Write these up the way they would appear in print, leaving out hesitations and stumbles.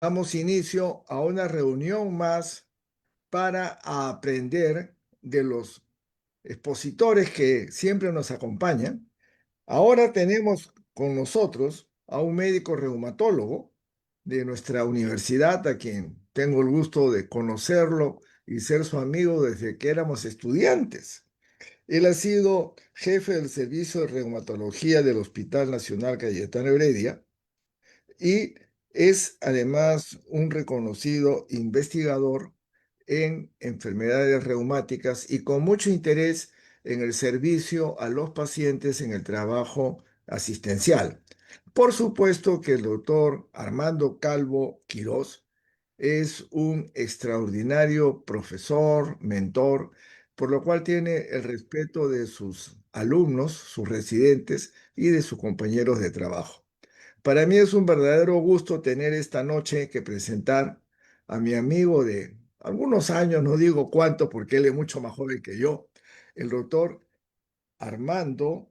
Damos inicio a una reunión más para aprender de los expositores que siempre nos acompañan. Ahora tenemos con nosotros a un médico reumatólogo de nuestra universidad, a quien tengo el gusto de conocerlo y ser su amigo desde que éramos estudiantes. Él ha sido jefe del servicio de reumatología del Hospital Nacional Cayetano Heredia y es además un reconocido investigador en enfermedades reumáticas y con mucho interés en el servicio a los pacientes en el trabajo asistencial. Por supuesto que el doctor Armando Calvo Quirós es un extraordinario profesor, mentor, por lo cual tiene el respeto de sus alumnos, sus residentes y de sus compañeros de trabajo. Para mí es un verdadero gusto tener esta noche que presentar a mi amigo de algunos años, no digo cuánto porque él es mucho más joven que yo, el doctor Armando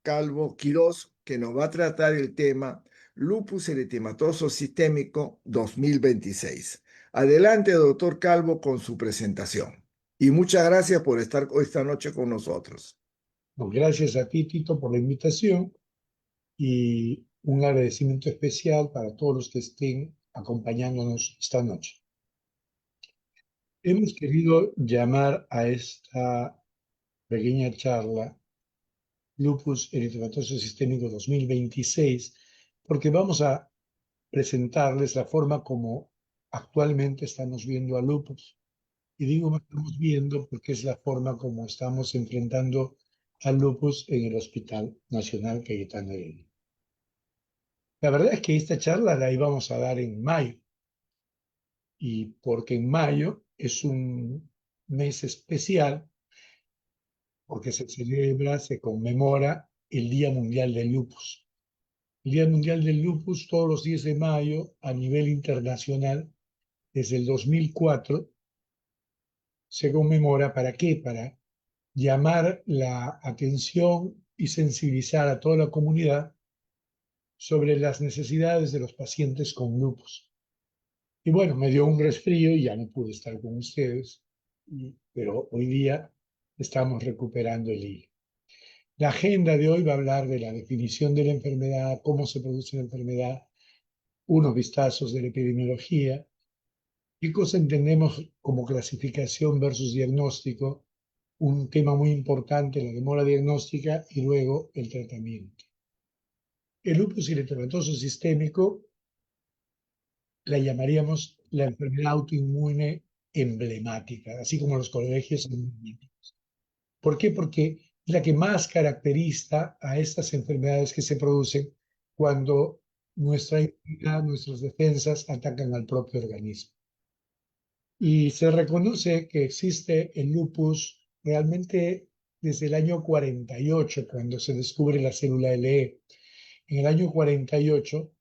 Calvo Quirós, que nos va a tratar el tema lupus eritematoso sistémico 2026. Adelante, doctor Calvo, con su presentación. Y muchas gracias por estar esta noche con nosotros. No, gracias a ti, Tito, por la invitación y un agradecimiento especial para todos los que estén acompañándonos esta noche. Hemos querido llamar a esta pequeña charla Lupus Eritematoso Sistémico 2026 porque vamos a presentarles la forma como actualmente estamos viendo a lupus. Y digo estamos viendo porque es la forma como estamos enfrentando al lupus en el Hospital Nacional Cayetano Heredia. La verdad es que esta charla la íbamos a dar en mayo, y porque en mayo es un mes especial, porque se celebra, se conmemora el Día Mundial del Lupus. El Día Mundial del Lupus todos los 10 de mayo a nivel internacional, desde el 2004, se conmemora. ¿Para qué? Para llamar la atención y sensibilizar a toda la comunidad sobre las necesidades de los pacientes con lupus. Y bueno, me dio un resfrío y ya no pude estar con ustedes, pero hoy día estamos recuperando el hilo. La agenda de hoy va a hablar de la definición de la enfermedad, cómo se produce la enfermedad, unos vistazos de la epidemiología, qué cosa entendemos como clasificación versus diagnóstico, un tema muy importante, la demora diagnóstica y luego el tratamiento. El lupus eritematoso sistémico la llamaríamos la enfermedad autoinmune emblemática, así como los colegios emblemáticos. ¿Por qué? Porque es la que más caracteriza a estas enfermedades que se producen cuando nuestra inmunidad, nuestras defensas atacan al propio organismo. Y se reconoce que existe el lupus realmente desde el año 48, cuando se descubre la célula LE. En el año 48,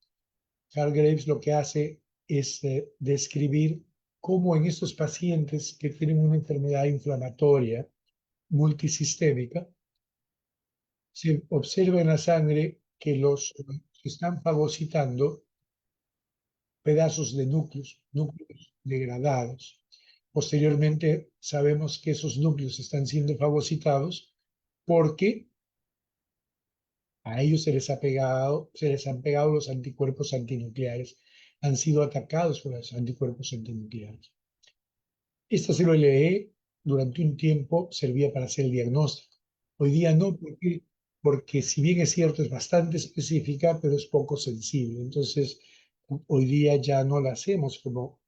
Hargreaves lo que hace es describir cómo en estos pacientes que tienen una enfermedad inflamatoria multisistémica, se observa en la sangre que los están fagocitando pedazos de núcleos degradados. Posteriormente sabemos que esos núcleos están siendo fagocitados porque a ellos se les han pegado los anticuerpos antinucleares, han sido atacados por los anticuerpos antinucleares. Esta célula LE durante un tiempo servía para hacer el diagnóstico. Hoy día no, porque si bien es cierto, es bastante específica, pero es poco sensible. Entonces, hoy día ya no la hacemos como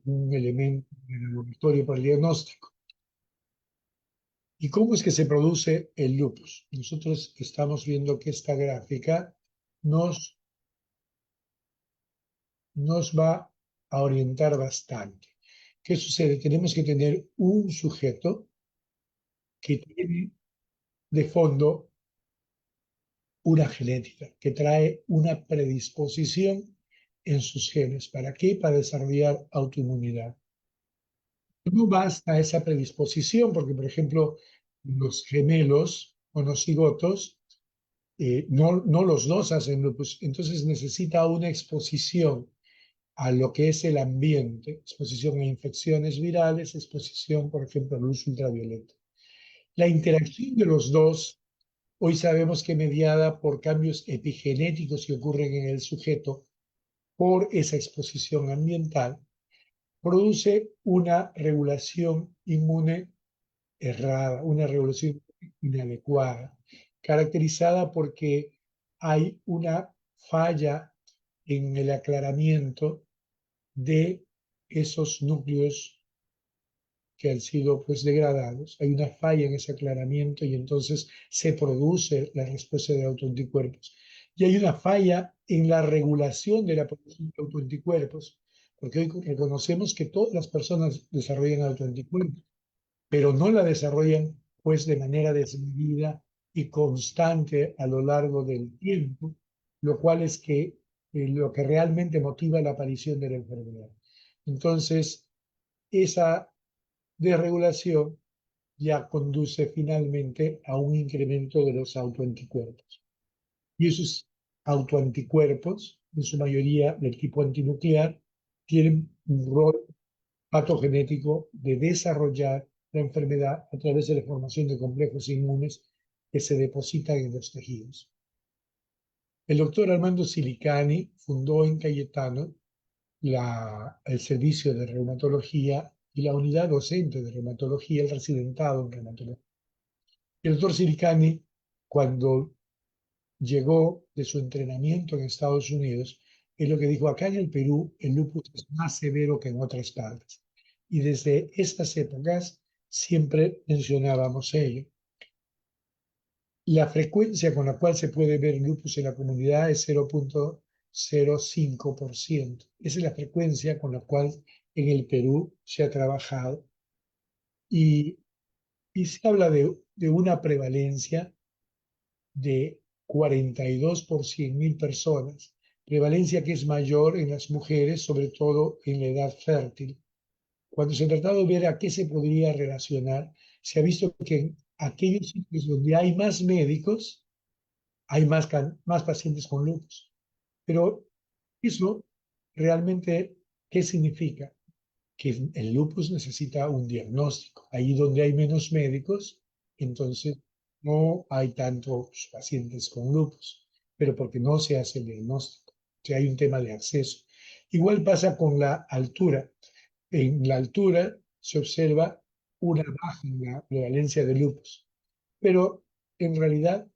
un elemento en el laboratorio para el diagnóstico. ¿Y cómo es que se produce el lupus? Nosotros estamos viendo que esta gráfica nos, nos va a orientar bastante. ¿Qué sucede? Tenemos que tener un sujeto que tiene de fondo una genética, que trae una predisposición en sus genes. ¿Para qué? Para desarrollar autoinmunidad. No basta esa predisposición, porque, por ejemplo, los gemelos monocigotos, no los dos hacen lupus, entonces necesita una exposición a lo que es el ambiente, exposición a infecciones virales, exposición, por ejemplo, a luz ultravioleta. La interacción de los dos, hoy sabemos que mediada por cambios epigenéticos que ocurren en el sujeto por esa exposición ambiental, produce una regulación inmune errada, una regulación inadecuada, caracterizada porque hay una falla en el aclaramiento de esos núcleos que han sido pues degradados. Hay una falla en ese aclaramiento y entonces se produce la respuesta de autoanticuerpos. Y hay una falla en la regulación de la producción de autoanticuerpos, porque hoy reconocemos que todas las personas desarrollan autoanticuerpos, pero no la desarrollan pues de manera desmedida y constante a lo largo del tiempo, lo cual es que lo que realmente motiva la aparición de la enfermedad. Entonces, esa desregulación ya conduce finalmente a un incremento de los autoanticuerpos. Y esos autoanticuerpos, en su mayoría del tipo antinuclear, tienen un rol patogenético de desarrollar la enfermedad a través de la formación de complejos inmunes que se depositan en los tejidos. El doctor Armando Silicani fundó en Cayetano el servicio de reumatología y la unidad docente de reumatología, el residentado en reumatología. El doctor Silicani, cuando llegó de su entrenamiento en Estados Unidos, es lo que dijo: acá en el Perú el lupus es más severo que en otras partes. Y desde estas épocas siempre mencionábamos ello. La frecuencia con la cual se puede ver lupus en la comunidad es 0,05%. Esa es la frecuencia con la cual en el Perú se ha trabajado. Y, y se habla de una prevalencia de 42 por 100.000 personas, prevalencia que es mayor en las mujeres, sobre todo en la edad fértil. Cuando se ha tratado de ver a qué se podría relacionar, se ha visto que en aquellos sitios donde hay más médicos, hay más pacientes con lupus. Pero eso realmente, ¿qué significa? Que el lupus necesita un diagnóstico. Ahí donde hay menos médicos, entonces no hay tantos pacientes con lupus, pero porque no se hace el diagnóstico. O sea, hay un tema de acceso. Igual pasa con la altura. En la altura se observa una baja en la prevalencia de lupus, pero en realidad,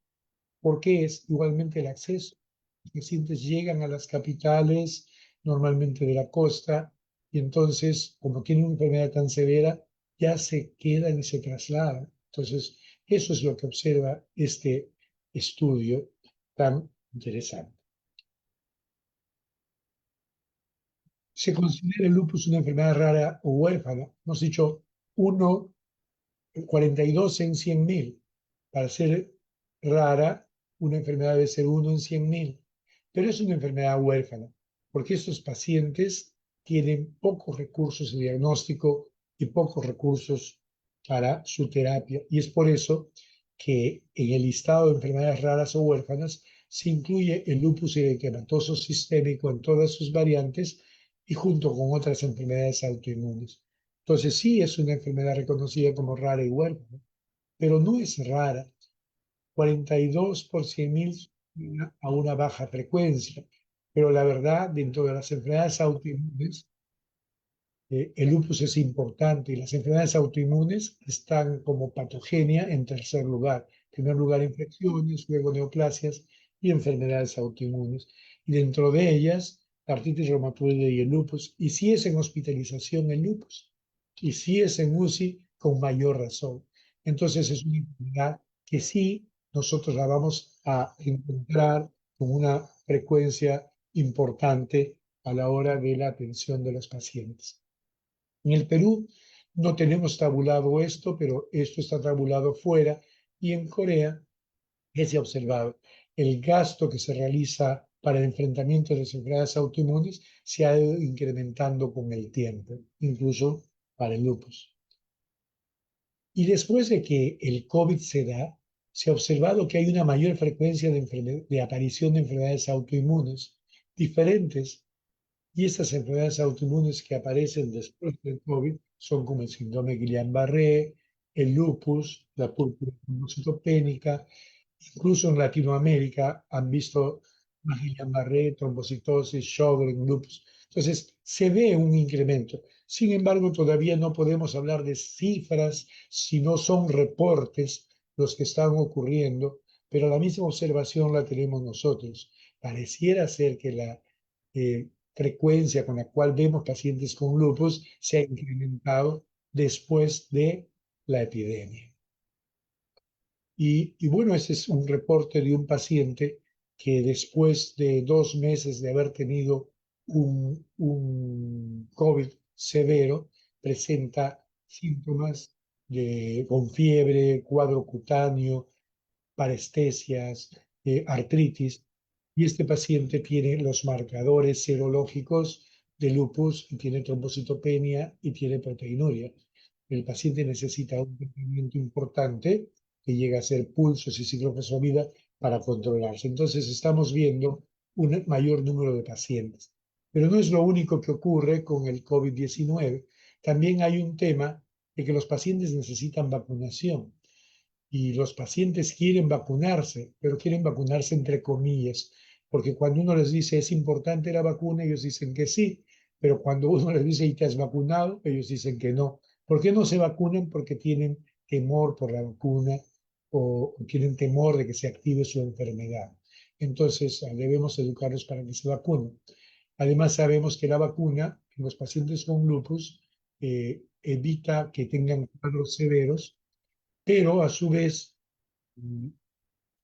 ¿por qué es igualmente el acceso? Los pacientes llegan a las capitales, normalmente de la costa, y entonces, como tienen una enfermedad tan severa, ya se quedan y se trasladan. Entonces, eso es lo que observa este estudio tan interesante. Se considera el lupus una enfermedad rara o huérfana. Hemos dicho 42 en 100.000. Para ser rara, una enfermedad debe ser 1 en 100.000. Pero es una enfermedad huérfana, porque estos pacientes tienen pocos recursos de diagnóstico y pocos recursos para su terapia. Y es por eso que en el listado de enfermedades raras o huérfanas se incluye el lupus eritematoso sistémico en todas sus variantes y junto con otras enfermedades autoinmunes. Entonces sí es una enfermedad reconocida como rara y huérfana, pero no es rara. 42 por 100.000 a una baja frecuencia. Pero la verdad, dentro de las enfermedades autoinmunes, el lupus es importante y las enfermedades autoinmunes están como patogenia en tercer lugar. En primer lugar, infecciones, luego neoplasias y enfermedades autoinmunes. Y dentro de ellas, la artritis reumatoide y el lupus. Y si es en hospitalización el lupus. Y si es en UCI, con mayor razón. Entonces es una enfermedad que sí nosotros la vamos a encontrar con una frecuencia importante a la hora de la atención de los pacientes. En el Perú no tenemos tabulado esto, pero esto está tabulado fuera, y en Corea, que se ha observado, el gasto que se realiza para el enfrentamiento de las enfermedades autoinmunes se ha ido incrementando con el tiempo, incluso para el lupus. Y después de que el COVID se da, se ha observado que hay una mayor frecuencia de aparición de enfermedades autoinmunes diferentes Y estas enfermedades autoinmunes que aparecen después del COVID son como el síndrome Guillain-Barré, el lupus, la púrpura trombocitopénica. Incluso en Latinoamérica han visto Guillain-Barré, trombocitosis, Sjögren, lupus. Entonces, se ve un incremento. Sin embargo, todavía no podemos hablar de cifras si no son reportes los que están ocurriendo, pero la misma observación la tenemos nosotros. Pareciera ser que la frecuencia con la cual vemos pacientes con lupus se ha incrementado después de la epidemia. Y bueno, ese es un reporte de un paciente que después de 2 meses de haber tenido un COVID severo, presenta síntomas con fiebre, cuadro cutáneo, parestesias, artritis, y este paciente tiene los marcadores serológicos de lupus y tiene trombocitopenia y tiene proteinuria. El paciente necesita un tratamiento importante que llega a ser pulsos y ciclofosfamida para controlarse. Entonces estamos viendo un mayor número de pacientes. Pero no es lo único que ocurre con el COVID-19. También hay un tema de que los pacientes necesitan vacunación y los pacientes quieren vacunarse, pero quieren vacunarse entre comillas, porque cuando uno les dice es importante la vacuna, ellos dicen que sí, pero cuando uno les dice ¿y te has vacunado? Ellos dicen que no. ¿Por qué no se vacunan? Porque tienen temor por la vacuna o tienen temor de que se active su enfermedad. Entonces debemos educarlos para que se vacunen. Además sabemos que la vacuna en los pacientes con lupus evita que tengan cuadros severos, pero a su vez,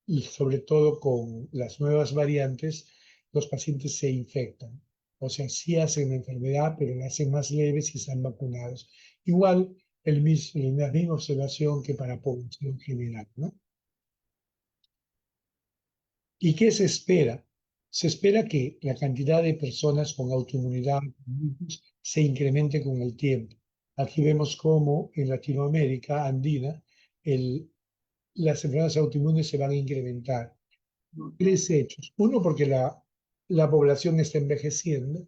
y sobre todo con las nuevas variantes, los pacientes se infectan. O sea, sí hacen la enfermedad, pero la hacen más leve si están vacunados. Igual, la misma observación que para población general, ¿no? ¿Y qué se espera? Se espera que la cantidad de personas con autoinmunidad se incremente con el tiempo. Aquí vemos cómo en Latinoamérica andina las enfermedades autoinmunes se van a incrementar. Tres hechos. Uno, porque la población está envejeciendo,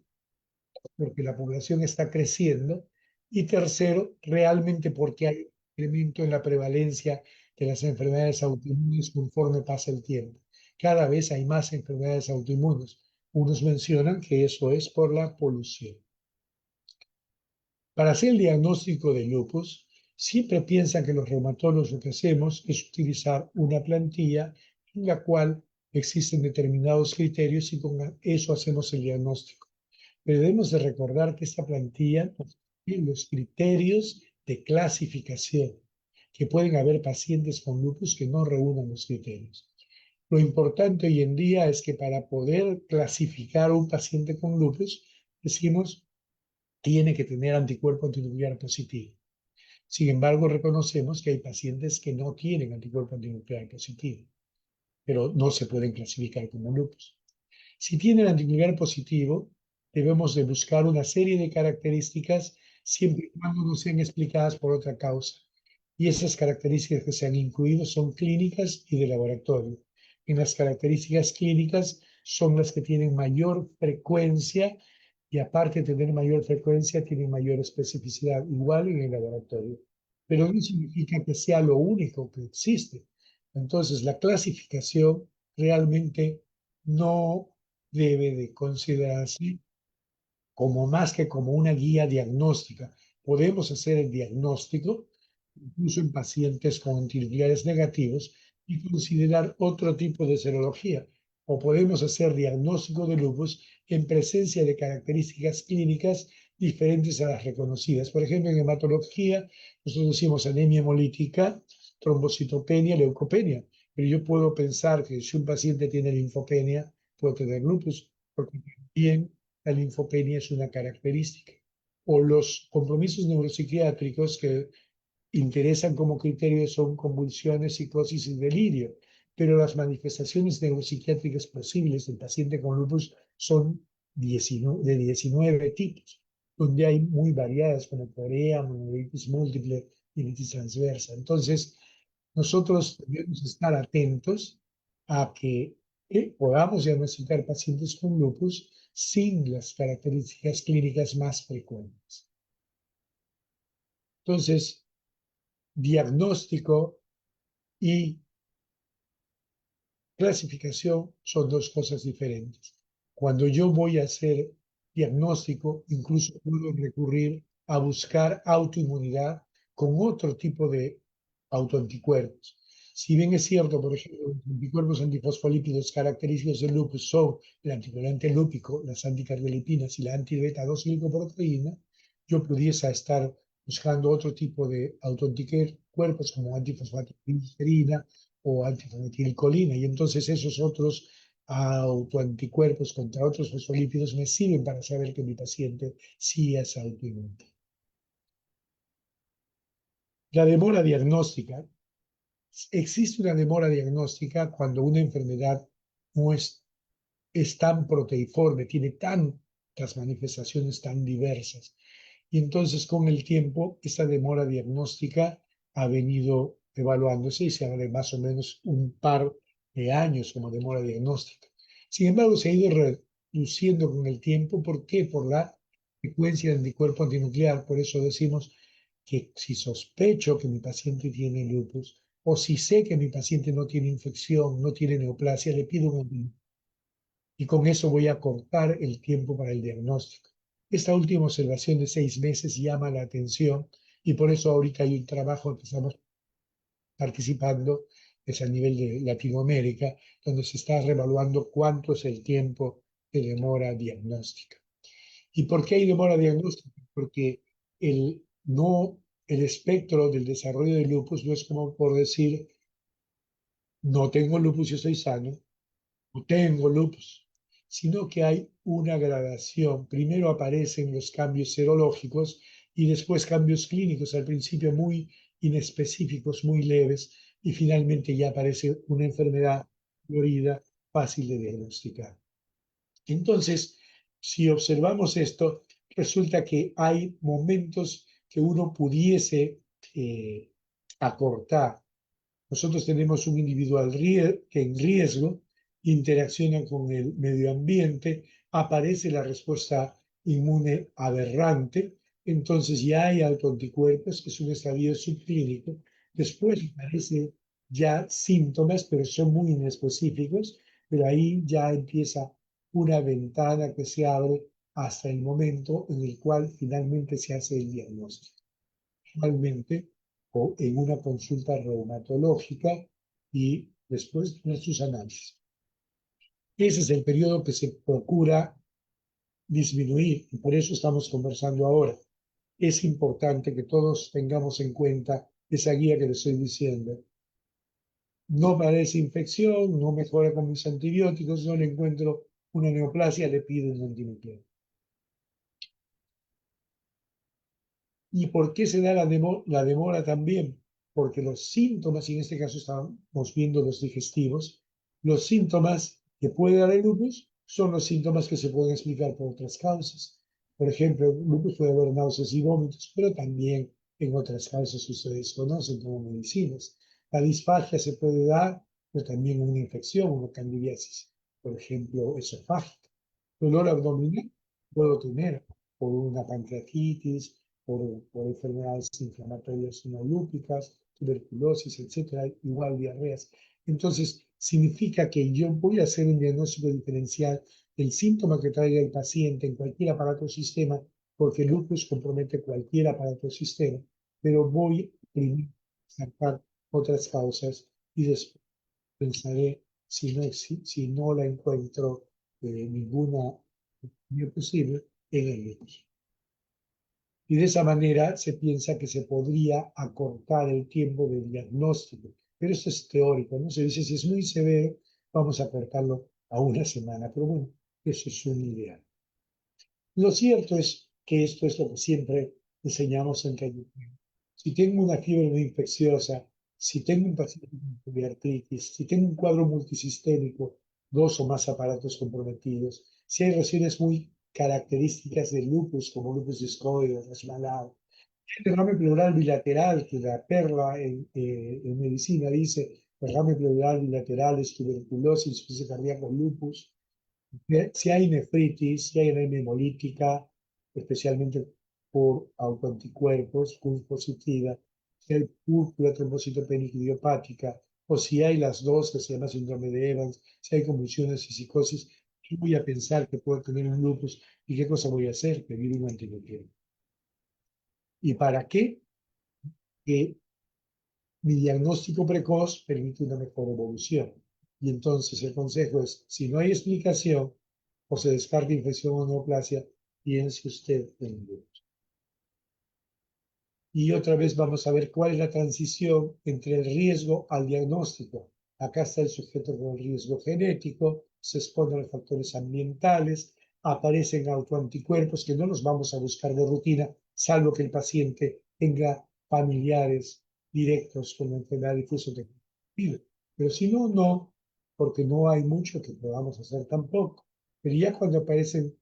porque la población está creciendo. Y tercero, realmente porque hay incremento en la prevalencia de las enfermedades autoinmunes conforme pasa el tiempo. Cada vez hay más enfermedades autoinmunes. Unos mencionan que eso es por la polución. Para hacer el diagnóstico de lupus, siempre piensan que los reumatólogos lo que hacemos es utilizar una plantilla en la cual existen determinados criterios y con eso hacemos el diagnóstico. Pero debemos de recordar que esta plantilla tiene los criterios de clasificación, que pueden haber pacientes con lupus que no reúnan los criterios. Lo importante hoy en día es que para poder clasificar a un paciente con lupus, decimos tiene que tener anticuerpo antinuclear positivo. Sin embargo, reconocemos que hay pacientes que no tienen anticuerpo antinuclear positivo, pero no se pueden clasificar como lupus. Si tienen antinuclear positivo, debemos de buscar una serie de características siempre y cuando no sean explicadas por otra causa. Y esas características que se han incluido son clínicas y de laboratorio. En las características clínicas son las que tienen mayor frecuencia y aparte de tener mayor frecuencia, tienen mayor especificidad, igual en el laboratorio. Pero no significa que sea lo único que existe. Entonces, la clasificación realmente no debe de considerarse como más que como una guía diagnóstica. Podemos hacer el diagnóstico, incluso en pacientes con antinucleares negativos, y considerar otro tipo de serología. O podemos hacer diagnóstico de lupus en presencia de características clínicas diferentes a las reconocidas. Por ejemplo, en hematología, nosotros decimos anemia hemolítica, trombocitopenia, leucopenia. Pero yo puedo pensar que si un paciente tiene linfopenia, puede tener lupus, porque también la linfopenia es una característica. O los compromisos neuropsiquiátricos que interesan como criterio son convulsiones, psicosis y delirio, pero las manifestaciones neuropsiquiátricas posibles del paciente con lupus son de 19 tipos, donde hay muy variadas como corea, monoitis múltiple, iritis transversa. Entonces, nosotros debemos estar atentos a que podamos diagnosticar pacientes con lupus sin las características clínicas más frecuentes. Entonces, diagnóstico y clasificación son dos cosas diferentes. Cuando yo voy a hacer diagnóstico, incluso puedo recurrir a buscar autoinmunidad con otro tipo de autoanticuerpos. Si bien es cierto, por ejemplo, los anticuerpos antifosfolípidos característicos del lupus son el anticoagulante lúpico, las anticardiolipinas y la anti-beta 2 glicoproteína, yo pudiese estar buscando otro tipo de autoanticuerpos como antifosfatilicerina o antimetilcolina, y entonces esos otros autoanticuerpos contra otros fosfolípidos me sirven para saber que mi paciente sí es autoinmune. La demora diagnóstica. Existe una demora diagnóstica cuando una enfermedad no es tan proteiforme, tiene tantas manifestaciones tan diversas. Y entonces con el tiempo esa demora diagnóstica ha venido evaluándose y se habla de más o menos un par de años como demora diagnóstica. Sin embargo, se ha ido reduciendo con el tiempo. ¿Por qué? Por la frecuencia del anticuerpo antinuclear. Por eso decimos que si sospecho que mi paciente tiene lupus o si sé que mi paciente no tiene infección, no tiene neoplasia, le pido un antibiótico y con eso voy a cortar el tiempo para el diagnóstico. Esta última observación de 6 meses llama la atención y por eso ahorita hay un trabajo que estamos participando, es a nivel de Latinoamérica, donde se está revaluando cuánto es el tiempo de demora diagnóstica. ¿Y por qué hay demora diagnóstica? Porque no, el espectro del desarrollo del lupus no es como por decir, no tengo lupus y estoy sano, no tengo lupus, sino que hay una gradación. Primero aparecen los cambios serológicos y después cambios clínicos, al principio muy inespecíficos, muy leves, y finalmente ya aparece una enfermedad florida fácil de diagnosticar. Entonces, si observamos esto, resulta que hay momentos que uno pudiese acortar. Nosotros tenemos un individual que en riesgo interacciona con el medio ambiente, aparece la respuesta inmune aberrante, entonces ya hay autoanticuerpos, que es un estadio subclínico, después aparecen ya síntomas, pero son muy inespecíficos, pero ahí ya empieza una ventana que se abre hasta el momento en el cual finalmente se hace el diagnóstico. Normalmente o en una consulta reumatológica y después de sus análisis. Ese es el periodo que se procura disminuir y por eso estamos conversando ahora. Es importante que todos tengamos en cuenta esa guía que les estoy diciendo. No parece infección, no mejora con mis antibióticos, no le encuentro una neoplasia, le pido un antinuclear. ¿Y por qué se da la demora también? Porque los síntomas, y en este caso estamos viendo los digestivos, los síntomas que puede dar el lupus son los síntomas que se pueden explicar por otras causas. Por ejemplo, el lupus puede haber náuseas y vómitos, pero también en otras causas que ustedes conocen como medicinas. La disfagia se puede dar, pero también una infección, una candidiasis, por ejemplo, esofágica. Dolor abdominal puedo tener por una pancreatitis, por enfermedades inflamatorias no lúpicas, tuberculosis, etcétera, igual diarreas. Entonces, significa que yo voy a hacer un diagnóstico diferencial del síntoma que traiga el paciente en cualquier aparato o sistema, porque el lupus compromete cualquier aparato o sistema, pero voy primero a sacar otras causas y después pensaré si no la encuentro ninguna posible en el lupus. Y de esa manera se piensa que se podría acortar el tiempo de diagnóstico. Pero eso es teórico, ¿no? Se dice, si es muy severo, vamos a acortarlo a una semana. Pero bueno, eso es un ideal. Lo cierto es que esto es lo que siempre enseñamos en Cayetano. Si tengo una fiebre no infecciosa, si tengo un paciente con poliartritis, si tengo un cuadro multisistémico, dos o más aparatos comprometidos, si hay regiones muy características del lupus, como lupus discoide, Hashimoto, el derrame pleural bilateral, que la perla en medicina dice derrame pleural bilateral es tuberculosis, insuficiencia cardíaca, lupus, Si hay nefritis, si hay anemia hemolítica, especialmente por autoanticuerpos, PUL positiva, si hay púrpura trombocitopénica idiopática, o si hay las dos, que se llama síndrome de Evans, si hay convulsiones y psicosis, yo voy a pensar que puedo tener un lupus y qué cosa voy a hacer, pedir un antinuclear. ¿Y para qué? Que mi diagnóstico precoz permite una mejor evolución. Y entonces el consejo es, si no hay explicación o se descarta infección o neoplasia, piense usted en lupus. Y otra vez vamos a ver cuál es la transición entre el riesgo al diagnóstico. Acá está el sujeto con riesgo genético, se expone a los factores ambientales, aparecen autoanticuerpos que no los vamos a buscar de rutina, salvo que el paciente tenga familiares directos con la enfermedad difusa de COVID. Pero si no, no, porque no hay mucho que podamos hacer tampoco. Pero ya cuando aparecen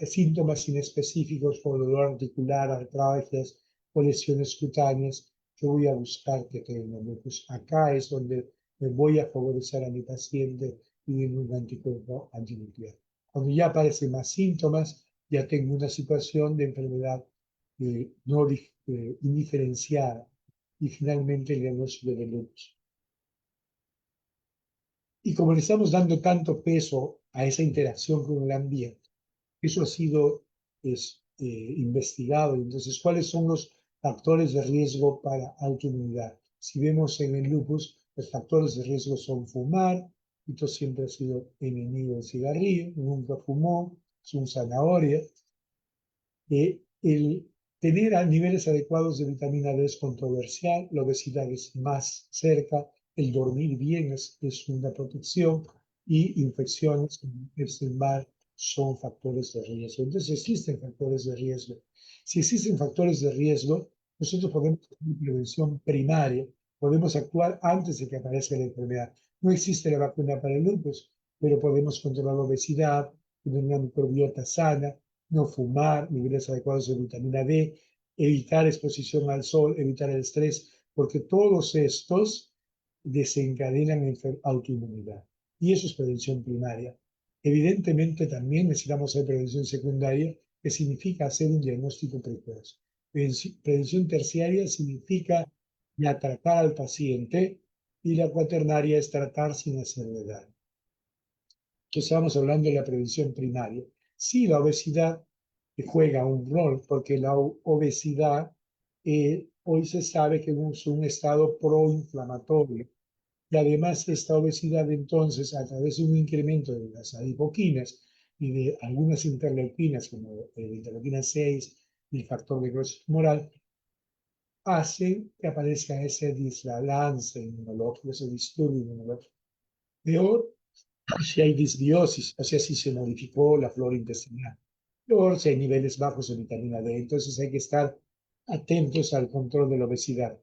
síntomas inespecíficos como dolor articular, artralgias, o lesiones cutáneas, yo voy a buscar que tenga lupus. Acá es donde me voy a favorecer a mi paciente y en un anticuerpo antinuclear. Cuando ya aparecen más síntomas, ya tengo una situación de enfermedad no indiferenciada y finalmente el diagnóstico de lupus. Y como le estamos dando tanto peso a esa interacción con el ambiente, eso ha sido investigado. Entonces, ¿cuáles son los factores de riesgo para autoinmunidad? Si vemos en el lupus, los factores de riesgo son fumar. Esto siempre ha sido enemigo del cigarrillo, nunca fumó, es un zanahoria. El tener niveles adecuados de vitamina D es controversial, la obesidad es más cerca, el dormir bien es una protección y infecciones como Epstein-Barr son factores de riesgo. Entonces existen factores de riesgo. Si existen factores de riesgo, nosotros podemos hacer prevención primaria, podemos actuar antes de que aparezca la enfermedad. No existe la vacuna para el lupus, pero podemos controlar la obesidad, tener una microbiota sana, no fumar, niveles adecuados de vitamina D, evitar exposición al sol, evitar el estrés, porque todos estos desencadenan autoinmunidad. Y eso es prevención primaria. Evidentemente también necesitamos hacer prevención secundaria, que significa hacer un diagnóstico precoz. Prevención terciaria significa ya tratar al paciente y la cuaternaria es tratar sin hacer daño. Entonces estamos hablando de la prevención primaria. Sí, la obesidad juega un rol, porque la obesidad hoy se sabe que es un estado proinflamatorio. Y además esta obesidad entonces, a través de un incremento de las adipoquinas y de algunas interleuquinas, como la interleuquina 6 y el factor de growth tumoral, hace que aparezca ese desbalance inmunológico, ese disturbio inmunológico. Peor si hay disbiosis, o sea, si se modificó la flora intestinal, o si hay niveles bajos de vitamina D. Entonces hay que estar atentos al control de la obesidad.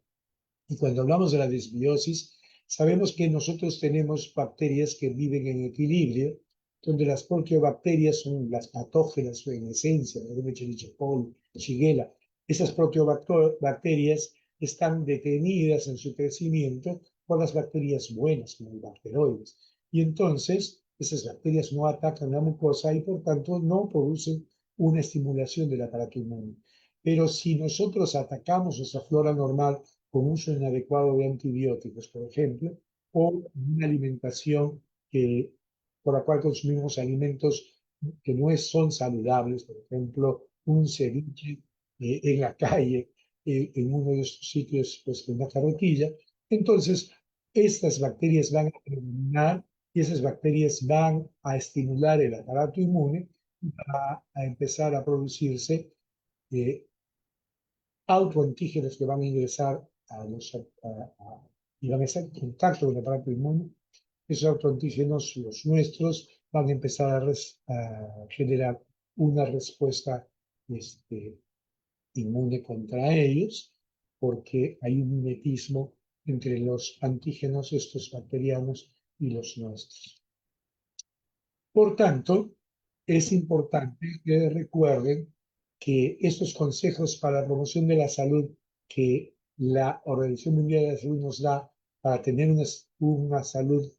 Y cuando hablamos de la disbiosis, sabemos que nosotros tenemos bacterias que viven en equilibrio, donde las proteobacterias son las patógenas en esencia, Escherichia coli, Shigella. Esas proteobacterias están detenidas en su crecimiento por las bacterias buenas, como el bacteroides. Y entonces esas bacterias no atacan la mucosa y por tanto no producen una estimulación del aparato inmune. Pero si nosotros atacamos esa flora normal con uso inadecuado de antibióticos, por ejemplo, o una alimentación por la cual consumimos alimentos que no son saludables, por ejemplo, un ceviche en la calle, en uno de estos sitios, pues en una carretilla, entonces estas bacterias van a predominar y esas bacterias van a estimular el aparato inmune y a empezar a producirse eh, autoantígenos que van a ingresar y van a estar en contacto con el aparato inmune. Esos autoantígenos, los nuestros, van a empezar a generar una respuesta inmune contra ellos, porque hay un mimetismo entre los antígenos, estos bacterianos, y los nuestros. Por tanto, es importante que recuerden que estos consejos para la promoción de la salud que la Organización Mundial de la Salud nos da para tener una salud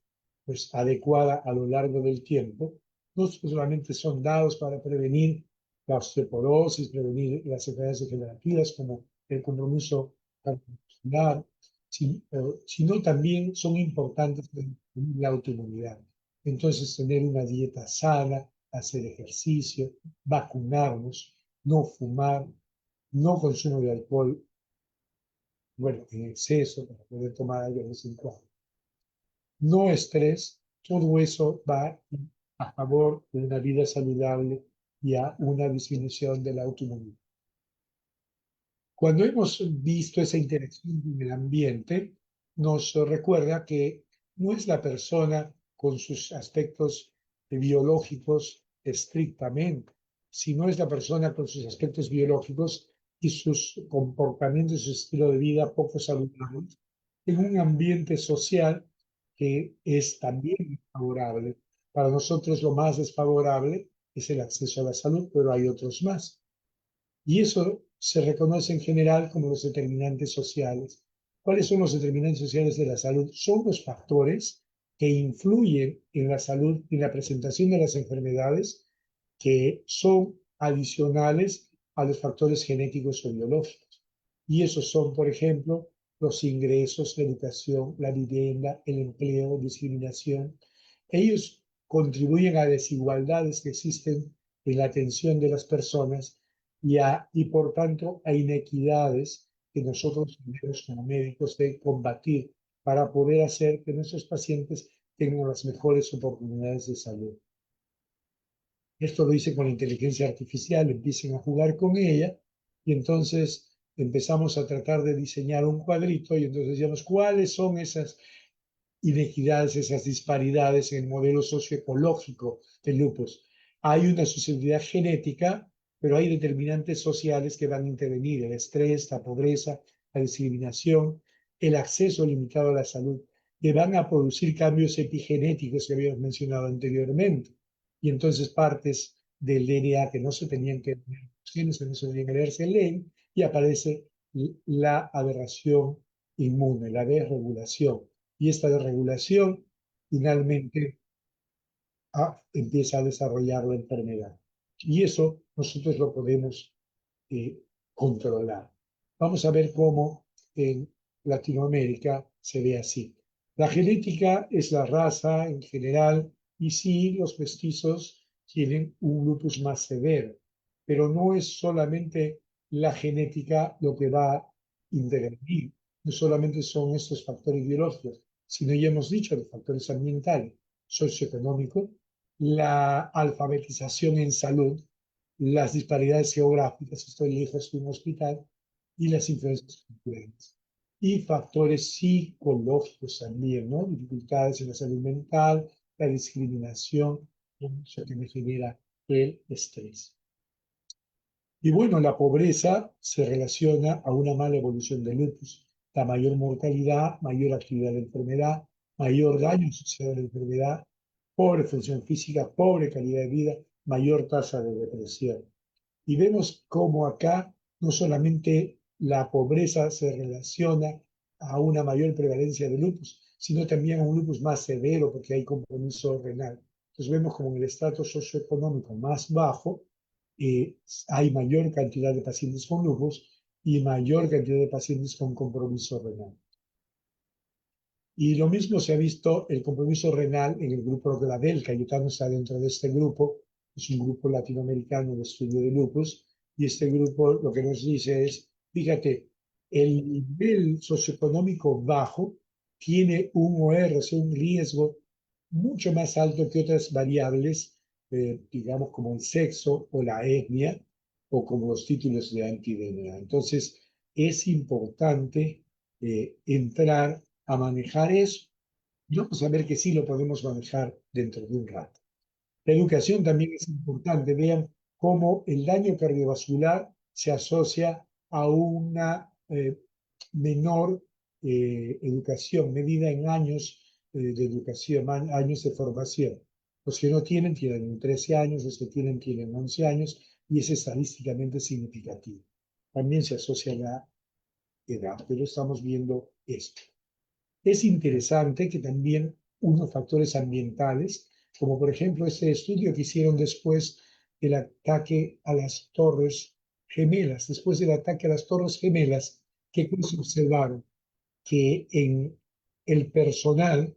pues, adecuada a lo largo del tiempo, no solamente son dados para prevenir la osteoporosis, prevenir las enfermedades degenerativas como el compromiso cardiovascular, sino también son importantes en la autoinmunidad. Entonces, tener una dieta sana, hacer ejercicio, vacunarnos, no fumar, no consumo de alcohol, bueno, en exceso, para poder tomar algo de vez en cuando. No estrés, todo eso va a favor de una vida saludable y a una disminución de la autoinmunidad. Cuando hemos visto esa interacción en el ambiente, nos recuerda que no es la persona con sus aspectos biológicos estrictamente, sino es la persona con sus aspectos biológicos y sus comportamientos y su estilo de vida poco saludables en un ambiente social que es también favorable. Para nosotros lo más desfavorable es el acceso a la salud, pero hay otros más. Y eso se reconoce en general como los determinantes sociales. ¿Cuáles son los determinantes sociales de la salud? Son los factores que influyen en la salud y la presentación de las enfermedades que son adicionales a los factores genéticos o biológicos. Y esos son, por ejemplo, los ingresos, la educación, la vivienda, el empleo, discriminación. Ellos contribuyen a desigualdades que existen en la atención de las personas y por tanto a inequidades que nosotros tenemos como médicos de combatir para poder hacer que nuestros pacientes tengan las mejores oportunidades de salud. Esto lo hice con la inteligencia artificial, empiecen a jugar con ella y entonces empezamos a tratar de diseñar un cuadrito y entonces decíamos cuáles son esas inequidades, esas disparidades en el modelo socioecológico del lupus. Hay una susceptibilidad genética, pero hay determinantes sociales que van a intervenir, el estrés, la pobreza, la discriminación, el acceso limitado a la salud, que van a producir cambios epigenéticos que habíamos mencionado anteriormente. Y entonces partes del DNA que no se tenían que leer, genes que no se tenían que leer, se leen y aparece la aberración inmune, la desregulación. Y esta desregulación finalmente empieza a desarrollar la enfermedad. Y eso nosotros lo podemos eh, controlar. Vamos a ver cómo en Latinoamérica se ve así. La genética es la raza en general y sí, los mestizos tienen un lupus más severo, pero no es solamente la genética lo que va a intervenir, no solamente son estos factores biológicos, sino ya hemos dicho los factores ambientales, socioeconómicos, la alfabetización en salud, las disparidades geográficas, estoy lejos de un hospital, y las influencias culturales. Y factores psicológicos también, ¿no? Dificultades en la salud mental, la discriminación, eso que me genera el estrés. Y bueno, la pobreza se relaciona a una mala evolución del lupus. La mayor mortalidad, mayor actividad de la enfermedad, mayor daño asociado a la enfermedad, pobre función física, pobre calidad de vida, mayor tasa de depresión. Y vemos cómo acá no solamente la pobreza se relaciona a una mayor prevalencia de lupus, sino también a un lupus más severo porque hay compromiso renal. Entonces vemos como en el estrato socioeconómico más bajo hay mayor cantidad de pacientes con lupus y mayor cantidad de pacientes con compromiso renal. Y lo mismo se ha visto el compromiso renal en el grupo de la del Cayetano está dentro de este grupo, es un grupo latinoamericano de estudio de lupus, y este grupo lo que nos dice es, fíjate, el nivel socioeconómico bajo tiene un OR, o sea, un riesgo mucho más alto que otras variables, digamos como el sexo o la etnia, o como los títulos de anti-DNA. Entonces, es importante entrar a manejar eso. Y vamos a ver que sí lo podemos manejar dentro de un rato. La educación también es importante. Vean cómo el daño cardiovascular se asocia a una menor educación, medida en años de educación, años de formación. Los que no tienen, tienen 13 años, los que tienen 11 años, y es estadísticamente significativo. También se asocia a la edad, pero estamos viendo esto. Es interesante que también unos factores ambientales como por ejemplo este estudio que hicieron después del ataque a las Torres Gemelas. Después del ataque a las Torres Gemelas, ¿qué cosas observaron? Que en el personal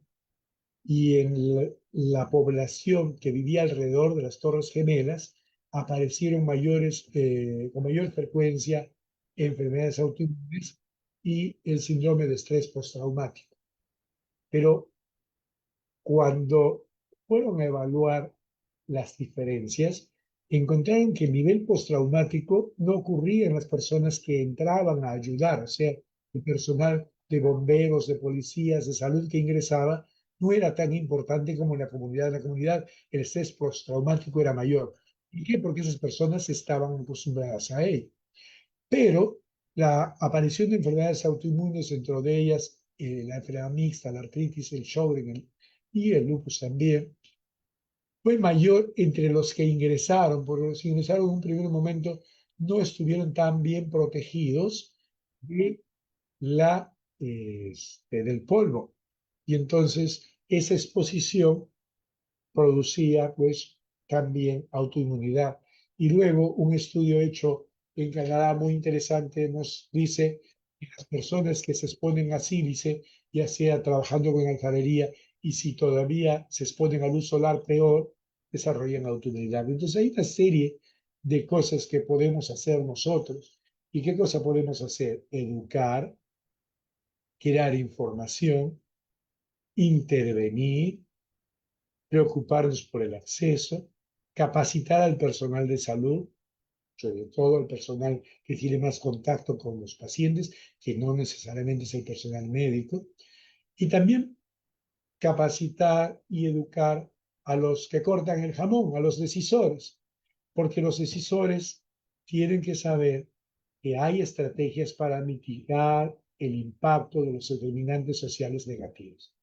y en la población que vivía alrededor de las Torres Gemelas aparecieron con mayor frecuencia enfermedades autoinmunes y el síndrome de estrés postraumático. Pero cuando fueron a evaluar las diferencias, encontraron que el nivel postraumático no ocurría en las personas que entraban a ayudar, o sea, el personal de bomberos, de policías, de salud que ingresaba, no era tan importante como en la comunidad. En la comunidad el estrés postraumático era mayor. ¿Y qué? Porque esas personas estaban acostumbradas a ello. Pero la aparición de enfermedades autoinmunes, dentro de ellas la enfermedad mixta, la artritis, el Sjögren y el lupus también, fue mayor entre los que ingresaron, porque los que ingresaron en un primer momento no estuvieron tan bien protegidos de del polvo. Y entonces esa exposición producía pues también autoinmunidad. Y luego un estudio hecho en Canadá muy interesante nos dice que las personas que se exponen a sílice, ya sea trabajando con alfarería y si todavía se exponen a luz solar, peor, desarrollan autoinmunidad. Entonces hay una serie de cosas que podemos hacer nosotros. ¿Y qué cosa podemos hacer? Educar, crear información, intervenir, preocuparnos por el acceso, capacitar al personal de salud, sobre todo al personal que tiene más contacto con los pacientes, que no necesariamente es el personal médico, y también capacitar y educar a los que cortan el jamón, a los decisores, porque los decisores tienen que saber que hay estrategias para mitigar el impacto de los determinantes sociales negativos.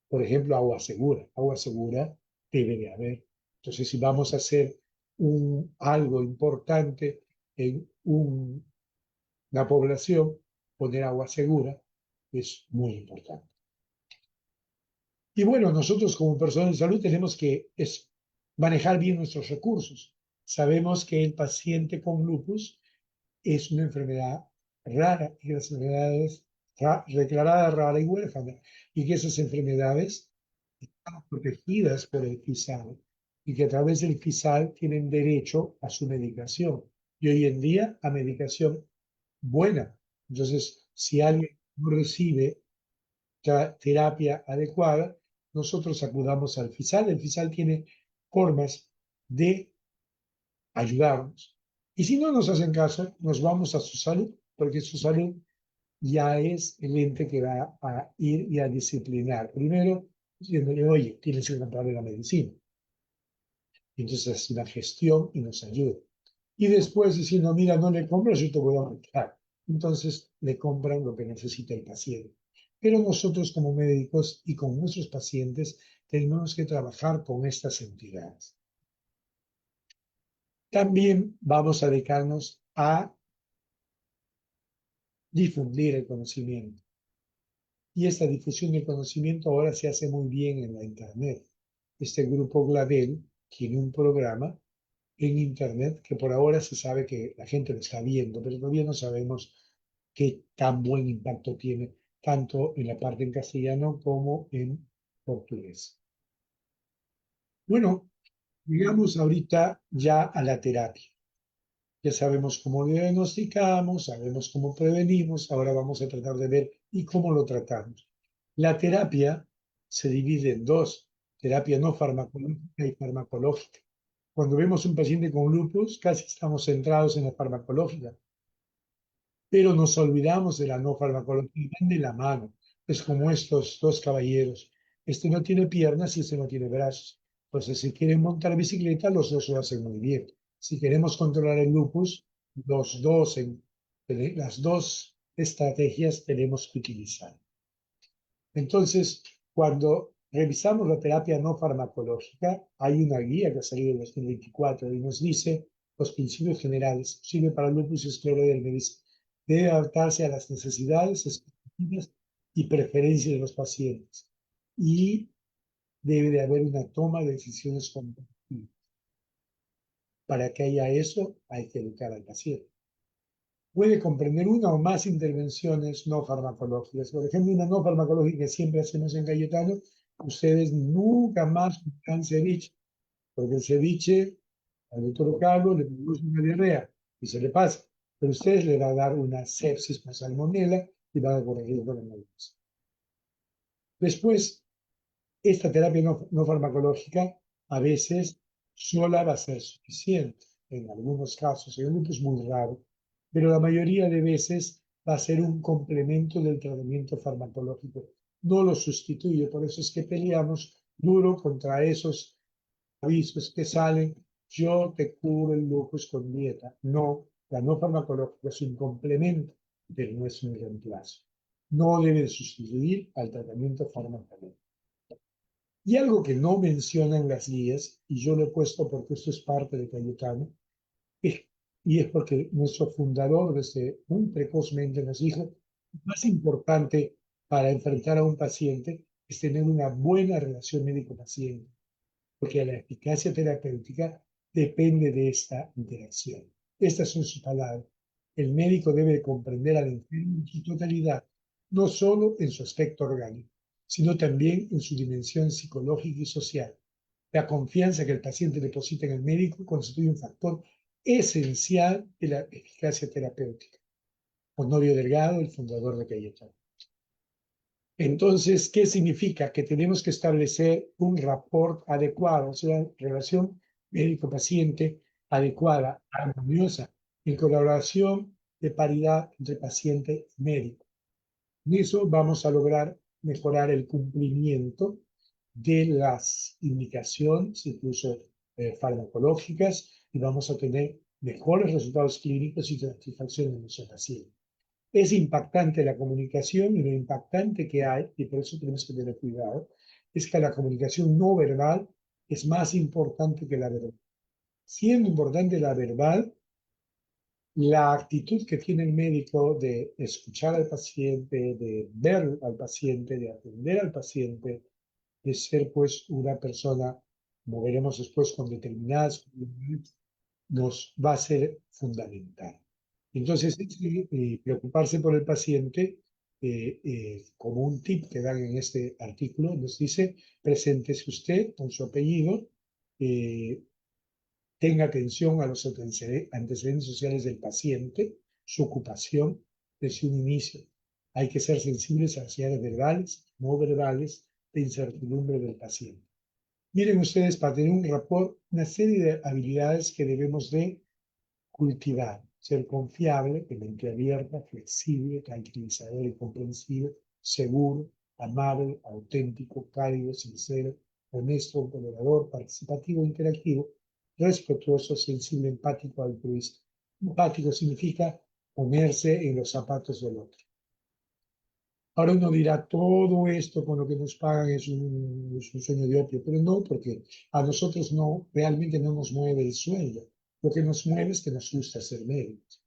Por ejemplo, agua segura debe de haber. Entonces, si vamos a hacer algo importante en una población, poner agua segura es muy importante. Y bueno, nosotros como personal de salud tenemos que manejar bien nuestros recursos. Sabemos que el paciente con lupus es una enfermedad rara y las enfermedades declarada rara y huérfana, y que esas enfermedades están protegidas por el FISAL y que a través del FISAL tienen derecho a su medicación y hoy en día a medicación buena. Entonces, si alguien no recibe terapia adecuada, nosotros acudamos al FISAL. El FISAL tiene formas de ayudarnos. Y si no nos hacen caso, nos vamos a su salud, porque su salud ya es el ente que va a ir y a disciplinar. Primero, diciéndole, oye, tienes que comprarle la medicina. Y entonces hace una gestión y nos ayuda. Y después diciendo, mira, no le compras, yo te voy a aumentar. Entonces le compran lo que necesita el paciente. Pero nosotros como médicos y con nuestros pacientes tenemos que trabajar con estas entidades. También vamos a dedicarnos a difundir el conocimiento. Y esta difusión del conocimiento ahora se hace muy bien en la Internet. Este grupo Gladel tiene un programa en Internet que por ahora se sabe que la gente lo está viendo, pero todavía no sabemos qué tan buen impacto tiene, tanto en la parte en castellano como en portugués. Bueno, llegamos ahorita ya a la terapia. Ya sabemos cómo diagnosticamos, sabemos cómo prevenimos, ahora vamos a tratar de ver y cómo lo tratamos. La terapia se divide en dos, terapia no farmacológica y farmacológica. Cuando vemos un paciente con lupus, casi estamos centrados en la farmacológica, pero nos olvidamos de la no farmacológica, van de la mano. Es como estos dos caballeros. Este no tiene piernas y este no tiene brazos. Pues si quieren montar bicicleta, los dos lo hacen muy bien. Si queremos controlar el lupus, las dos estrategias tenemos que utilizar. Entonces, cuando revisamos la terapia no farmacológica, hay una guía que ha salido en 2024 y nos dice los principios generales. Sirve para el lupus y esclerodermis. Debe adaptarse a las necesidades, expectativas y preferencias de los pacientes. Y debe de haber una toma de decisiones compartidas. Para que haya eso, hay que educar al paciente. Puede comprender una o más intervenciones no farmacológicas. Por ejemplo, una no farmacológica que siempre hacemos en Cayetano, ustedes nunca más comerán ceviche, porque el ceviche al doctor Carlos le produce una diarrea y se le pasa, pero ustedes le va a dar una sepsis con salmonela y van a corregir el coronavirus. Después, esta terapia no farmacológica a veces sola va a ser suficiente, en algunos casos, en un es muy raro, pero la mayoría de veces va a ser un complemento del tratamiento farmacológico, no lo sustituye, por eso es que peleamos duro contra esos avisos que salen, yo te curo el lupus con dieta. No, la no farmacológica es un complemento, pero no es un reemplazo. No debe sustituir al tratamiento farmacológico. Y algo que no mencionan las guías, y yo lo he puesto porque esto es parte de Cayetano, es, y es porque nuestro fundador desde muy precozmente nos dijo, lo más importante para enfrentar a un paciente es tener una buena relación médico-paciente, porque la eficacia terapéutica depende de esta interacción. Estas son sus palabras. El médico debe comprender al enfermo en su totalidad, no solo en su aspecto orgánico, sino también en su dimensión psicológica y social. La confianza que el paciente deposita en el médico constituye un factor esencial de la eficacia terapéutica. Honorio Delgado, el fundador de Cayetano. Entonces, ¿qué significa? Que tenemos que establecer un rapport adecuado, o sea, relación médico-paciente adecuada, armoniosa, en colaboración de paridad entre paciente y médico. En eso vamos a lograr mejorar el cumplimiento de las indicaciones, incluso farmacológicas, y vamos a tener mejores resultados clínicos y satisfacción de nuestros pacientes. Es impactante la comunicación y lo impactante que hay, y por eso tenemos que tener cuidado, es que la comunicación no verbal es más importante que la verbal. Siendo importante la verbal, la actitud que tiene el médico de escuchar al paciente, de ver al paciente, de atender al paciente, de ser pues una persona, como veremos después, con determinadas, nos va a ser fundamental. Entonces, preocuparse por el paciente, como un tip que dan en este artículo, nos dice, preséntese usted con su apellido, eh, tenga atención a los antecedentes sociales del paciente, su ocupación desde un inicio. Hay que ser sensibles a las señales verbales, no verbales, de incertidumbre del paciente. Miren ustedes, para tener un rapport, una serie de habilidades que debemos de cultivar, ser confiable, de mente abierta, flexible, tranquilizador y comprensivo, seguro, amable, auténtico, cálido, sincero, honesto, tolerador, participativo, interactivo, respetuoso, sensible, empático, altruista. Empático significa ponerse en los zapatos del otro. Ahora uno dirá, todo esto con lo que nos pagan es un sueño de opio, pero no, porque a nosotros no, realmente no nos mueve el sueldo. Lo que nos mueve es que nos gusta ser médicos.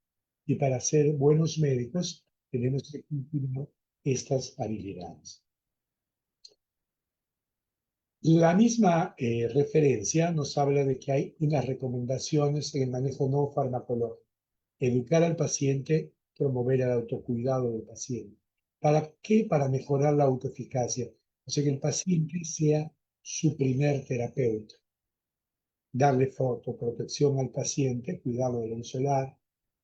Y para ser buenos médicos tenemos que cultivar estas habilidades. La misma referencia nos habla de que hay unas recomendaciones en el manejo no farmacológico. Educar al paciente, promover el autocuidado del paciente. ¿Para qué? Para mejorar la autoeficacia. O sea, que el paciente sea su primer terapeuta. Darle fotoprotección al paciente, cuidado de luz solar,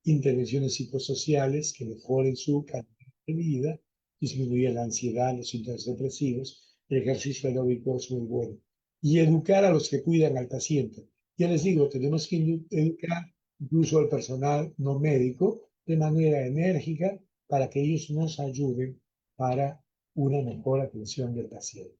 intervenciones psicosociales que mejoren su calidad de vida, disminuir la ansiedad, los síntomas depresivos, el ejercicio aeróbico es muy bueno. Y educar a los que cuidan al paciente. Ya les digo, tenemos que educar incluso al personal no médico de manera enérgica para que ellos nos ayuden para una mejor atención del paciente.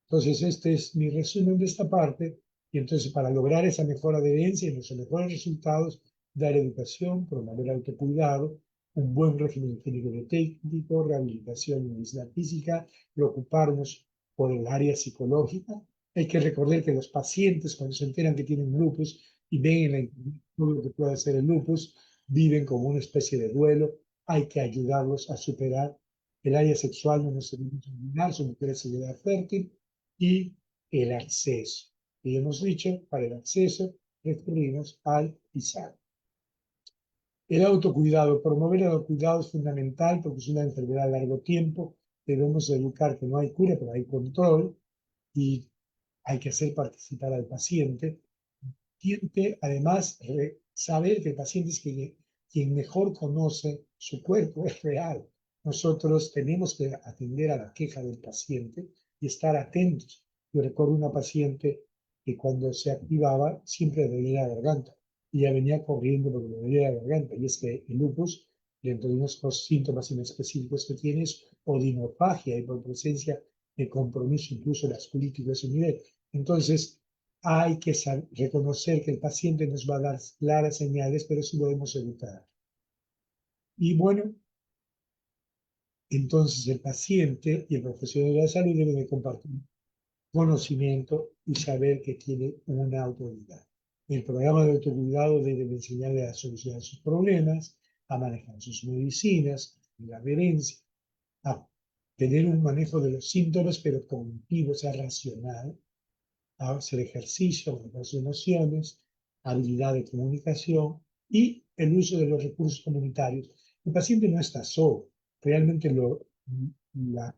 Entonces, este es mi resumen de esta parte. Y entonces, para lograr esa mejor adherencia y nuestros mejores resultados, dar educación, promover autocuidado, un buen régimen clínico-técnico, rehabilitación y medicina física, preocuparnos por el área psicológica. Hay que recordar que los pacientes, cuando se enteran que tienen lupus y ven en la internet todo lo que puede hacer el lupus, viven como una especie de duelo. Hay que ayudarlos a superar. El área sexual no nos debemos olvidar, son mujeres en edad fértil, y el acceso. Y hemos dicho, para el acceso recurrimos al PISAR. El autocuidado, promover el autocuidado es fundamental porque es una enfermedad a largo tiempo. Debemos educar que no hay cura, pero hay control y hay que hacer participar al paciente. Además, saber que el paciente es quien mejor conoce su cuerpo, es real. Nosotros tenemos que atender a la queja del paciente y estar atentos. Yo recuerdo una paciente que cuando se activaba siempre le dolía la garganta y ella venía corriendo porque le dolía la garganta. Y es que el lupus, dentro de unos síntomas inespecíficos que tiene, es odinofagia y por presencia de compromiso incluso vasculítico de ese nivel. Entonces, hay que reconocer que el paciente nos va a dar claras señales, pero sí lo debemos evitar. Y bueno, entonces el paciente y el profesional de la salud deben de compartir conocimiento y saber que tiene una autoridad. El programa de autocuidado debe enseñarle a solucionar sus problemas, a manejar sus medicinas, la adherencia, a tener un manejo de los síntomas, pero cognitivo, o sea, racional, a hacer ejercicio, manejar sus emociones, habilidad de comunicación y el uso de los recursos comunitarios. El paciente no está solo, realmente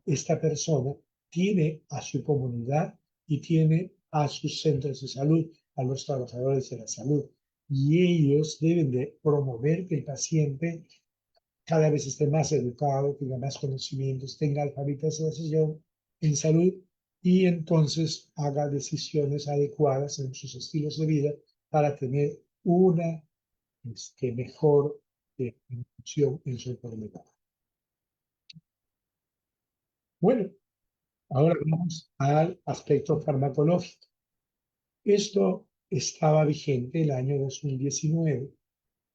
esta persona tiene a su comunidad y tiene a sus centros de salud, a los trabajadores de la salud. Y ellos deben de promover que el paciente cada vez esté más educado, tenga más conocimientos, tenga alfabetización en salud y entonces haga decisiones adecuadas en sus estilos de vida para tener una mejor función en su enfermedad. Bueno, ahora vamos al aspecto farmacológico. Esto estaba vigente el año 2019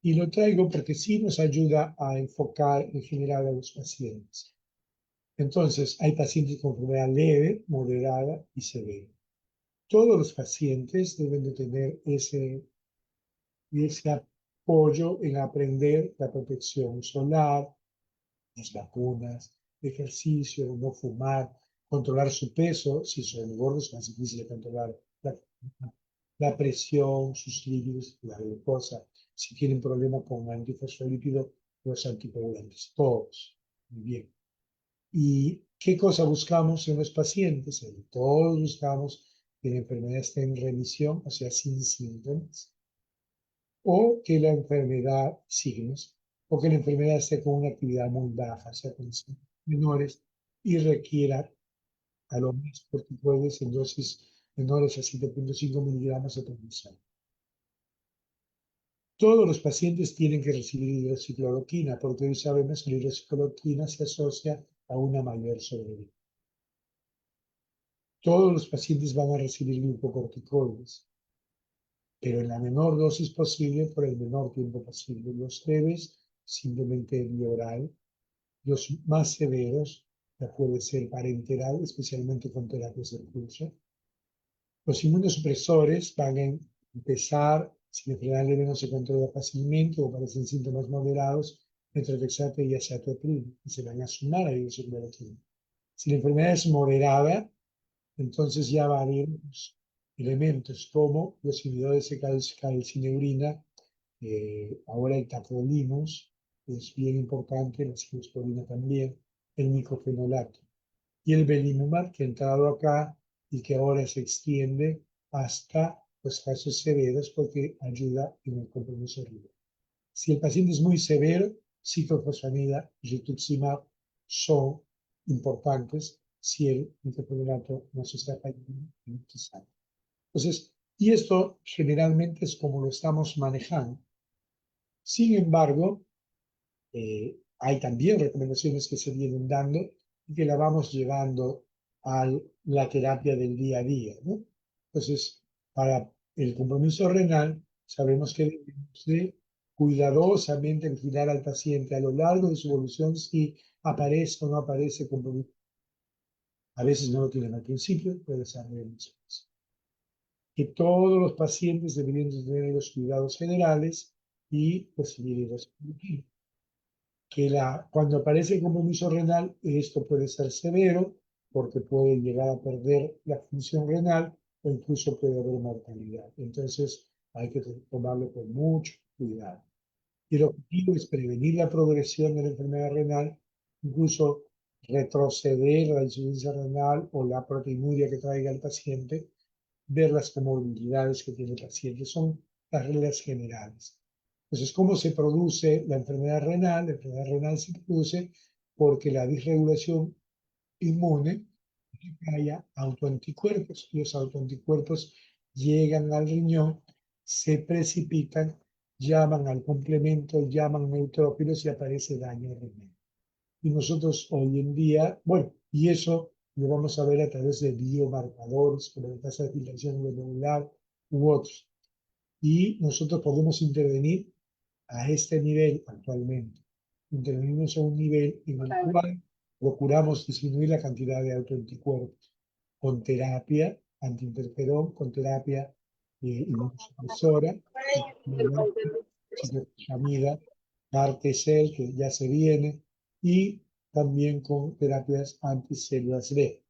y lo traigo porque sí nos ayuda a enfocar en general a los pacientes. Entonces, hay pacientes con enfermedad leve, moderada y severa. Todos los pacientes deben de tener ese apoyo en aprender la protección solar, las vacunas, ejercicio, no fumar, controlar su peso. Si son gordos, es más difícil de controlar la presión, sus lípidos, la glucosa. Si tienen problema con antifosfolípido, los anticoagulantes, todos. Muy bien. ¿Y qué cosa buscamos en los pacientes? Todos buscamos que la enfermedad esté en remisión, o sea, sin síntomas, o que la enfermedad, signos, o que la enfermedad esté con una actividad muy baja, o sea, con síntomas menores, y requiera a lo más corticoides en dosis menores a 7.5 miligramos de prednisona. Todos los pacientes tienen que recibir hidroxicloroquina, porque hoy sabemos que la hidroxicloroquina se asocia a una mayor sobrevida. Todos los pacientes van a recibir glucocorticoides, pero en la menor dosis posible por el menor tiempo posible. Los leves, simplemente vía oral. Los más severos, ya puede ser parenteral, especialmente con terapias de pulso. Los inmunosupresores van a empezar, si la enfermedad leve no se controla fácilmente o aparecen síntomas moderados, metrotexate y azathioprina, y se van a sumar a hidroxicloroquina. Si la enfermedad es moderada, entonces ya va a haber elementos como los inhibidores de calcineurina, ahora el tacrolimus, es bien importante, la ciclosporina también, el micofenolato y el belimumab que ha entrado acá y que ahora se extiende hasta los casos severos porque ayuda en el compromiso renal. Si el paciente es muy severo, ciclofosfamida y rituximab son importantes si el micofenolato no se está utilizando. Entonces, y esto generalmente es como lo estamos manejando. Sin embargo, hay también recomendaciones que se vienen dando y que la vamos llevando a la terapia del día a día, ¿no? Entonces, para el compromiso renal, sabemos que debemos de cuidadosamente vigilar al paciente a lo largo de su evolución si aparece o no aparece compromiso. A veces no lo tienen al principio, puede ser después. Que todos los pacientes deberían tener los cuidados generales y recibir los que cuando aparece el compromiso renal, esto puede ser severo porque puede llegar a perder la función renal o incluso puede haber mortalidad. Entonces hay que tomarlo con mucho cuidado. Y el objetivo es prevenir la progresión de la enfermedad renal, incluso retroceder la insuficiencia renal o la proteinuria que traiga el paciente, ver las comorbilidades que tiene el paciente. Son las reglas generales. Entonces, ¿cómo se produce la enfermedad renal? La enfermedad renal se produce porque la disregulación inmune que haya autoanticuerpos. Los autoanticuerpos llegan al riñón, se precipitan, llaman al complemento, llaman neutrófilos y aparece daño renal. Y nosotros hoy en día, bueno, y eso lo vamos a ver a través de biomarcadores, como la tasa de filtración glomerular u otros. Y nosotros podemos intervenir a este nivel actualmente. Intervenimos a un nivel en el cual procuramos disminuir la cantidad de autoanticuerpos con terapia antiinterferón, con terapia inmunosupresora, cicloxamida, CAR-T-cell, que ya se viene, y también con terapias anticélulas B.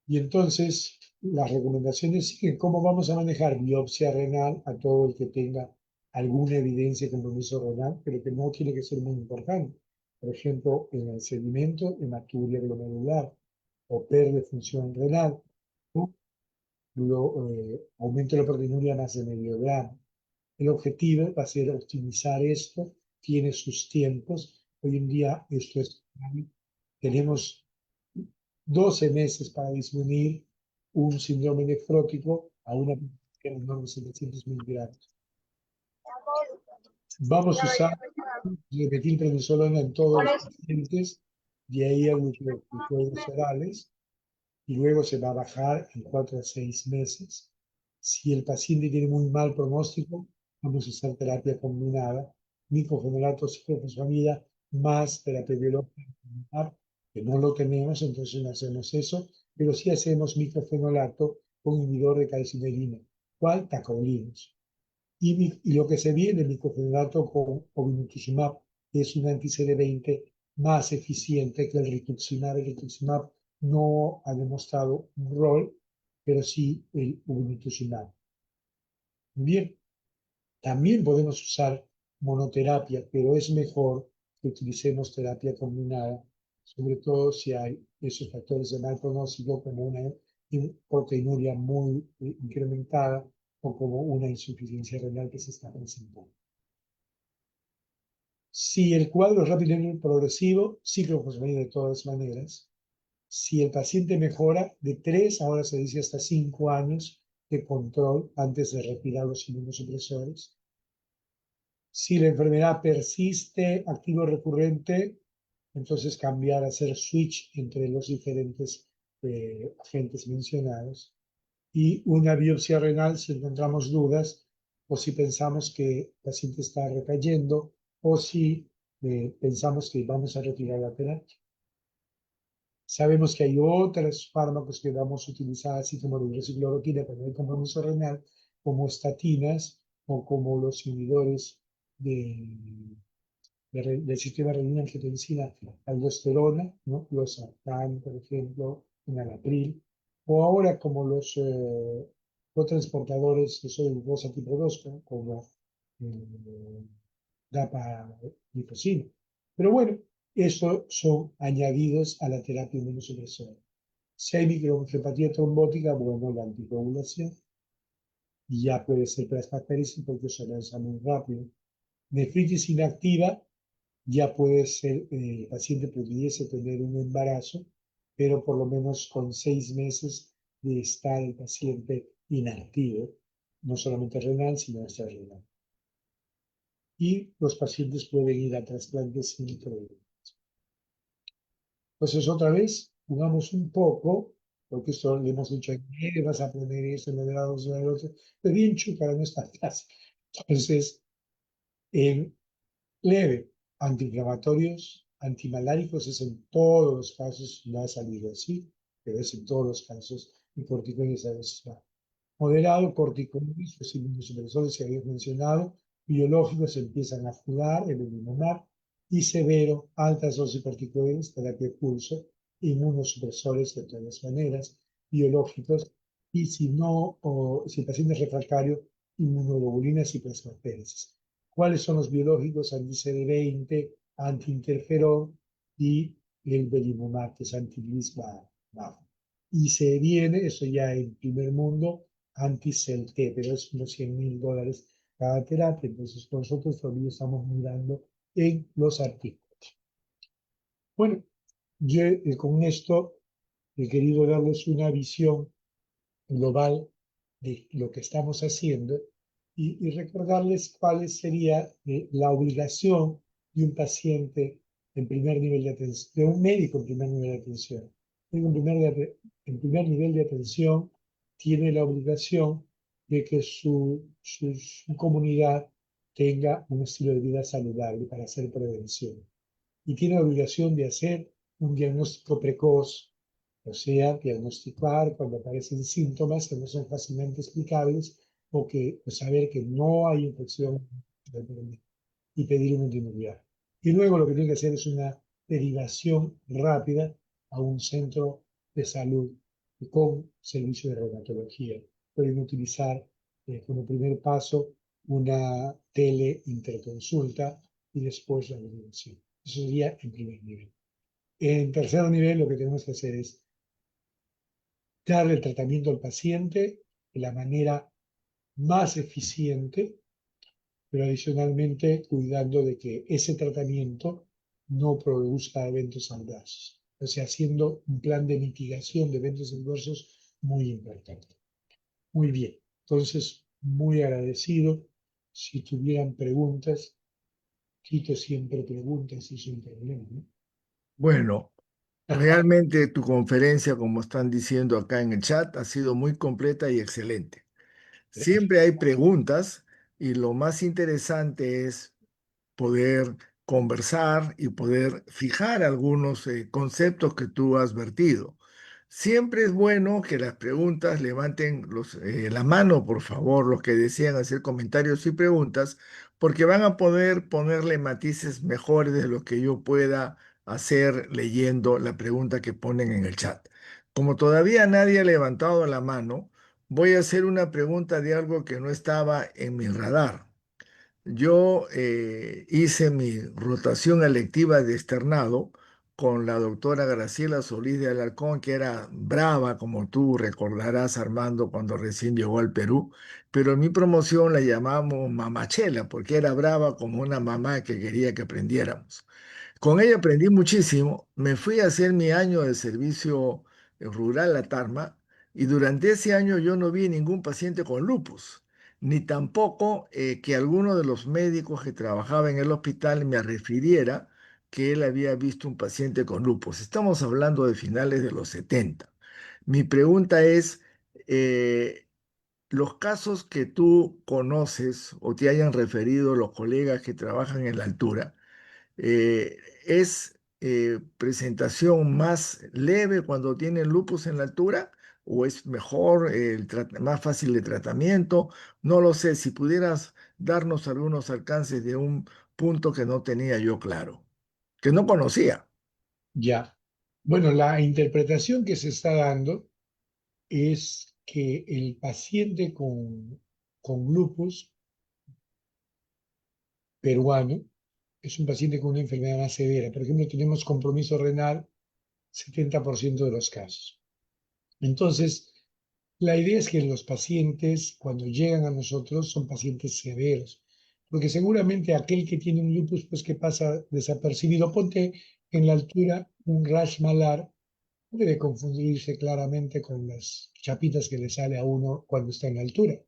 Y entonces las recomendaciones siguen cómo vamos a manejar biopsia renal a todo el que tenga alguna evidencia de compromiso renal, pero que no tiene que ser muy importante. Por ejemplo, en el sedimento, hematuria glomerular o pérdida de función renal, o aumento de la proteinuria más de medio gramo. El objetivo va a ser optimizar esto, tiene sus tiempos. Hoy en día esto es, tenemos 12 meses para disminuir un síndrome nefrótico a una menor de 700 miligramos. Vamos a usar metilprednisolona en todos los pacientes, de ahí a glucocorticoides orales, y luego se va a bajar en 4 a 6 meses. Si el paciente tiene muy mal pronóstico, vamos a usar terapia combinada, micofenolato, ciclofosfamida, más terapia biológica, que no lo tenemos, entonces no hacemos eso, pero sí hacemos micofenolato con inhibidor de calcinerina. ¿Cuál? Tacrolimus. Y lo que se viene, micofenolato con obinutuzumab, que es un anti-CD20 más eficiente que el rituximab. El rituximab no ha demostrado un rol, pero sí el obinutuzumab. Bien, también podemos usar monoterapia, pero es mejor que utilicemos terapia combinada, sobre todo si hay esos factores de mal pronóstico como una proteinuria muy incrementada o como una insuficiencia renal que se está presentando. Si el cuadro es rápidamente progresivo, ciclofosfamida de todas maneras. Si el paciente mejora, de 3, ahora se dice hasta 5 años de control antes de retirar los inmunosupresores. Si la enfermedad persiste, activo recurrente, entonces cambiar, hacer switch entre los diferentes agentes mencionados. Y una biopsia renal si encontramos dudas o si pensamos que el paciente está recayendo o si pensamos que vamos a retirar la terapia. Sabemos que hay otros fármacos que vamos a utilizar, así como la hidroxicloroquina cuando hay compromiso renal, como estatinas o como los inhibidores del sistema renina-angiotensina aldosterona, ¿no? Los sartán, por ejemplo, enalapril, o ahora como los cotransportadores de sodio glucosa tipo 2, como dapaglifosina. Pero bueno, estos son añadidos a la terapia inmunosupresora. Si hay microangiopatía trombótica, bueno, la anticoagulación, y ya puede ser plasmaféresis porque se lanza muy rápido. Nefritis inactiva, ya puede ser, el paciente pudiese tener un embarazo, pero por lo menos con 6 meses de estar el paciente inactivo, no solamente renal, sino extrarrenal. Y los pacientes pueden ir a trasplantes sin problemas. Entonces, otra vez, jugamos un poco, porque esto le hemos dicho, vas a poner esto, lo de la dos, lo otro, pero bien chúcara, no está fácil. Entonces, en leve, antiinflamatorios, antimaláricos es en todos los casos, no ha salido así, pero es en todos los casos, y corticoides a veces va. Moderado, corticoides, los inmunosupresores que habíamos mencionado, biológicos empiezan a jugar, el elimumab, y severo, altas dosis corticoides, terapia de pulso, inmunosupresores de todas maneras, biológicos, y si no, o si el paciente es refractario, inmunoglobulinas y plasmaféresis. ¿Cuáles son los biológicos? Anti-CD20, anti-interferón y el belimumab, que es anti-BAFF. Y se viene, eso ya en primer mundo, anti-CELT, pero es unos $100.000 cada terapia. Entonces, nosotros todavía estamos mirando en los artículos. Bueno, yo con esto he querido darles una visión global de lo que estamos haciendo y recordarles cuál sería la obligación de un paciente en primer nivel de atención, de un médico en primer nivel de atención. En primer nivel de atención tiene la obligación de que su comunidad tenga un estilo de vida saludable para hacer prevención. Y tiene la obligación de hacer un diagnóstico precoz, o sea, diagnosticar cuando aparecen síntomas que no son fácilmente explicables o que saber que no hay infección y pedir una inmunidad. Y luego lo que tiene que hacer es una derivación rápida a un centro de salud con servicio de reumatología. Pueden utilizar como primer paso una teleinterconsulta y después la derivación. Eso sería en primer nivel. En tercer nivel, lo que tenemos que hacer es darle el tratamiento al paciente de la manera más eficiente, pero adicionalmente cuidando de que ese tratamiento no produzca eventos adversos. O sea, haciendo un plan de mitigación de eventos adversos muy importante. Muy bien. Entonces, muy agradecido. Si tuvieran preguntas, Quito siempre preguntas y sin problema, ¿no? Bueno, realmente tu conferencia, como están diciendo acá en el chat, ha sido muy completa y excelente. Siempre hay preguntas y lo más interesante es poder conversar y poder fijar algunos conceptos que tú has vertido. Siempre es bueno que las preguntas levanten la mano, por favor, los que desean hacer comentarios y preguntas, porque van a poder ponerle matices mejores de lo que yo pueda hacer leyendo la pregunta que ponen en el chat. Como todavía nadie ha levantado la mano, voy a hacer una pregunta de algo que no estaba en mi radar. Yo hice mi rotación electiva de externado con la doctora Graciela Solís de Alarcón, que era brava, como tú recordarás, Armando, cuando recién llegó al Perú, pero en mi promoción la llamamos Mamachela, porque era brava como una mamá que quería que aprendiéramos. Con ella aprendí muchísimo. Me fui a hacer mi año de servicio rural a Tarma y durante ese año yo no vi ningún paciente con lupus, ni tampoco que alguno de los médicos que trabajaba en el hospital me refiriera que él había visto un paciente con lupus. Estamos hablando de finales de los 70. Mi pregunta es, eh, los casos que tú conoces o te hayan referido los colegas que trabajan en la altura, eh, ¿es presentación más leve cuando tienen lupus en la altura o es mejor, más fácil de tratamiento? No lo sé, si pudieras darnos algunos alcances de un punto que no tenía yo claro, que no conocía. Ya. Bueno, la interpretación que se está dando es que el paciente con lupus peruano es un paciente con una enfermedad más severa. Por ejemplo, tenemos compromiso renal 70% de los casos. Entonces, la idea es que los pacientes, cuando llegan a nosotros, son pacientes severos, porque seguramente aquel que tiene un lupus, pues que pasa desapercibido, ponte en la altura un rash malar, debe confundirse claramente con las chapitas que le sale a uno cuando está en la altura.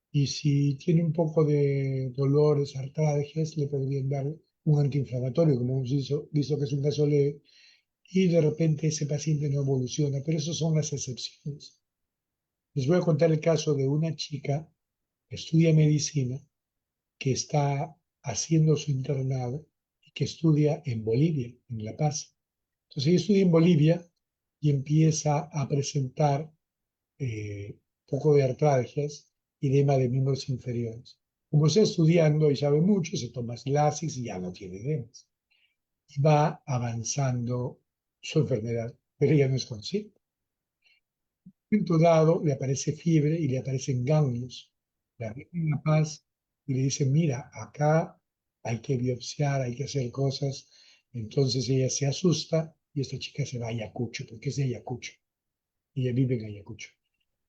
Y si tiene un poco de dolores, artralgias, le podrían dar un antiinflamatorio, como hemos visto que es un caso leve, y de repente ese paciente no evoluciona, pero esas son las excepciones. Les voy a contar el caso de una chica que estudia medicina, que está haciendo su internado y que estudia en Bolivia, en La Paz. Entonces ella estudia en Bolivia y empieza a presentar poco de artralgias y edema de miembros inferiores. Como está estudiando y sabe mucho, se toma clases y ya no tiene edemas. Y va avanzando su enfermedad, pero ya no es consciente. En un momento dado le aparece fiebre y le aparecen ganglios. La en La Paz y le dice, mira, acá hay que biopsiar, hay que hacer cosas. Entonces ella se asusta y esta chica se va a Ayacucho, porque es de Ayacucho. Ella vive en Ayacucho.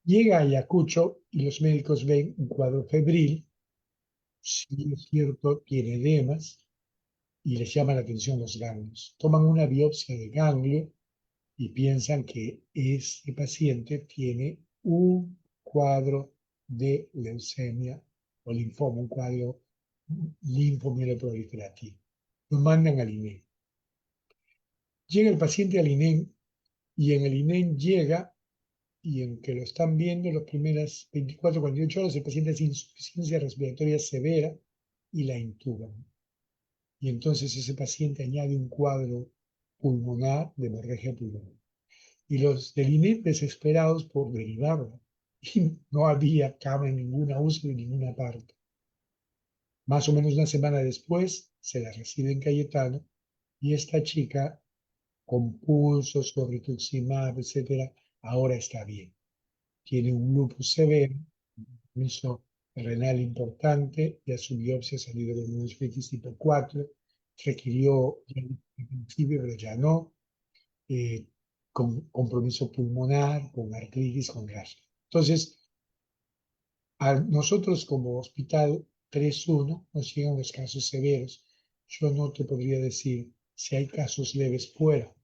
Llega a Ayacucho y los médicos ven un cuadro febril, si es cierto, tiene edemas y les llama la atención los ganglios. Toman una biopsia de ganglio y piensan que este paciente tiene un cuadro de leucemia o linfoma, un cuadro linfomieliproliferativo. Lo mandan al INEM. Llega el paciente al INEM y en el INEM llega y en que lo están viendo las primeras 24, 48 horas, el paciente tiene insuficiencia respiratoria severa y la intuban. Y entonces ese paciente añade un cuadro pulmonar de hemorragia pulmonar. Y los del INEP desesperados por derivarla. Y no había cama en ninguna UCI en ninguna parte. Más o menos una semana después se la recibe en Cayetano y esta chica con pulsos, con rituximab, etcétera, ahora está bien. Tiene un lupus severo, un compromiso renal importante, ya su biopsia ha salido con un tipo 4, requirió principio, pero ya no, eh, con compromiso pulmonar, con artritis, con rash. Entonces, a nosotros como hospital 3.1 nos llegan los casos severos. Yo no te podría decir si hay casos leves fuera.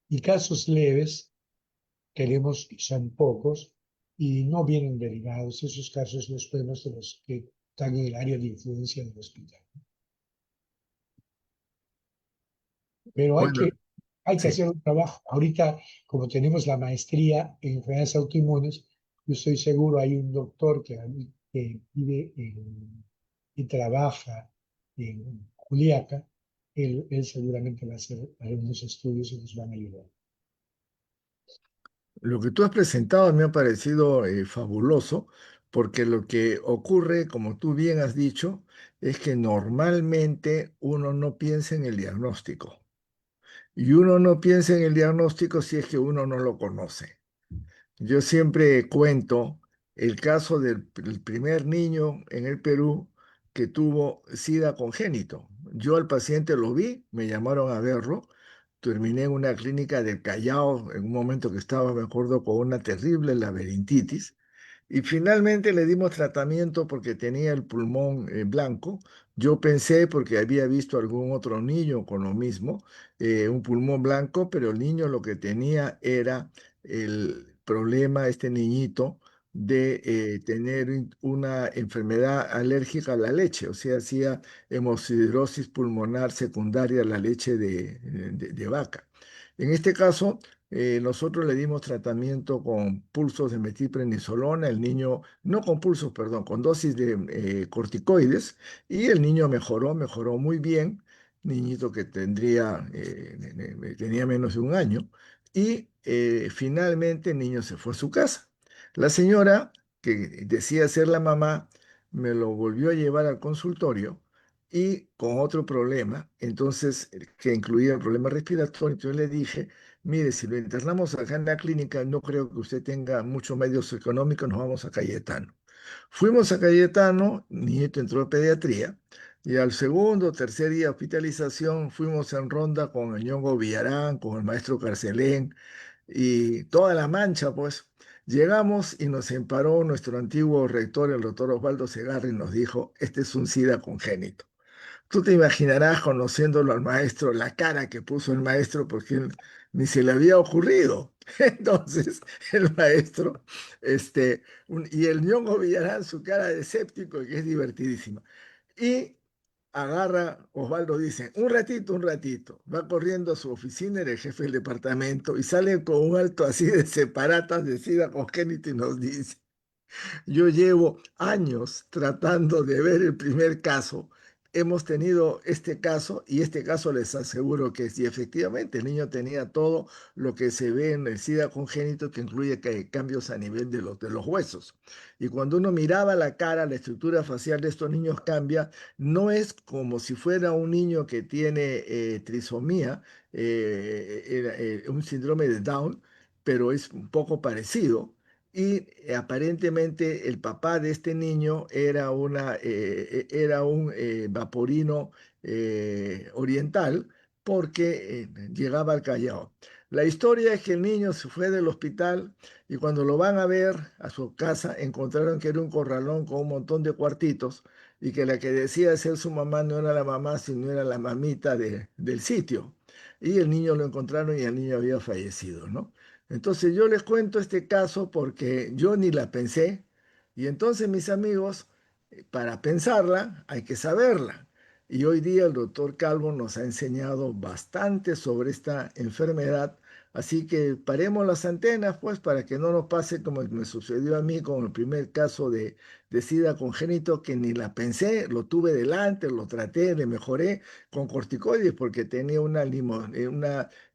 Y casos leves tenemos, son pocos, y no vienen derivados. Esos casos los vemos de los que están en el área de influencia del hospital. Pero Bueno, hay que sí. hacer un trabajo. Ahorita, como tenemos la maestría en enfermedades autoinmunes, yo estoy seguro hay un doctor que vive y trabaja en Juliaca, él seguramente va a hacer algunos estudios y nos van a ayudar. Lo que tú has presentado me ha parecido fabuloso, porque lo que ocurre, como tú bien has dicho, es que normalmente uno no piensa en el diagnóstico. Y uno no piensa en el diagnóstico si es que uno no lo conoce. Yo siempre cuento el caso del primer niño en el Perú que tuvo SIDA congénito. Yo al paciente lo vi, me llamaron a verlo, terminé en una clínica del Callao en un momento que estaba, me acuerdo, con una terrible laberintitis y finalmente le dimos tratamiento porque tenía el pulmón blanco. Yo pensé, porque había visto algún otro niño con lo mismo, un pulmón blanco, pero el niño lo que tenía era el problema, este niñito, de tener una enfermedad alérgica a la leche, o sea, hacía hemosiderosis pulmonar secundaria a la leche de vaca. En este caso, nosotros le dimos tratamiento con pulsos de metilprednisolona, el niño, no con pulsos, perdón, con dosis de corticoides, y el niño mejoró muy bien, niñito que tenía menos de un año, y finalmente el niño se fue a su casa. La señora, que decía ser la mamá, me lo volvió a llevar al consultorio y con otro problema, entonces, que incluía el problema respiratorio, entonces le dije, mire, si lo internamos acá en la clínica, no creo que usted tenga muchos medios económicos, nos vamos a Cayetano. Fuimos a Cayetano, niñito entró a pediatría, y al segundo, tercer día de hospitalización, fuimos en ronda con el ñongo Villarán, con el maestro Carcelén, y toda la mancha, pues. Llegamos y nos emparó nuestro antiguo rector, el doctor Osvaldo Segarra, y nos dijo, este es un SIDA congénito. Tú te imaginarás, conociéndolo al maestro, la cara que puso el maestro porque él ni se le había ocurrido. Entonces, el maestro, y el ñongo Villarán, su cara de escéptico, que es divertidísima. Y agarra, Osvaldo dice, un ratito. Va corriendo a su oficina, era el jefe del departamento, y sale con un alto así de separatas de SIDA congénito y nos dice, yo llevo años tratando de ver el primer caso hemos tenido este caso y este caso les aseguro que sí, efectivamente, el niño tenía todo lo que se ve en el SIDA congénito, que incluye cambios a nivel de los huesos. Y cuando uno miraba la cara, la estructura facial de estos niños cambia, no es como si fuera un niño que tiene trisomía, un síndrome de Down, pero es un poco parecido. Y aparentemente el papá de este niño era un vaporino oriental porque llegaba al Callao. La historia es que el niño se fue del hospital y cuando lo van a ver a su casa encontraron que era un corralón con un montón de cuartitos y que la que decía ser su mamá no era la mamá, sino era la mamita del sitio. Y el niño lo encontraron y el niño había fallecido, ¿no? Entonces yo les cuento este caso porque yo ni la pensé y entonces mis amigos, para pensarla hay que saberla. Y hoy día el doctor Calvo nos ha enseñado bastante sobre esta enfermedad, así que paremos las antenas pues para que no nos pase como me sucedió a mí con el primer caso de SIDA congénito que ni la pensé, lo tuve delante, lo traté, le mejoré con corticoides porque tenía una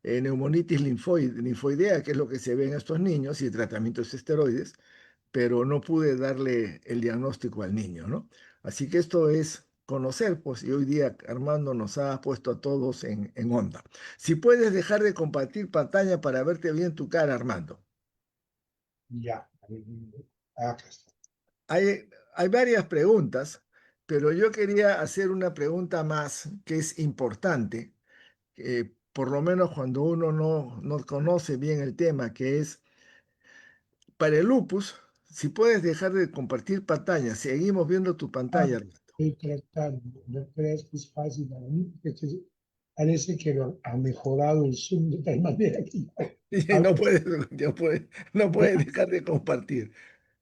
neumonitis linfoidea, que es lo que se ve en estos niños, y tratamientos esteroides, pero no pude darle el diagnóstico al niño, ¿no? Así que esto es conocer, pues, y hoy día Armando nos ha puesto a todos en onda. Si puedes dejar de compartir pantalla para verte bien tu cara, Armando. Ya, acá está. Hay varias preguntas, pero yo quería hacer una pregunta más que es importante, por lo menos cuando uno no conoce bien el tema, que es para el lupus, si puedes dejar de compartir pantalla, seguimos viendo tu Ah, pantalla. estoy tratando, no creas que es fácil para mí, porque parece que ha mejorado el Zoom de tal manera que Y a no puedes, no puedes ver, dejar de compartir.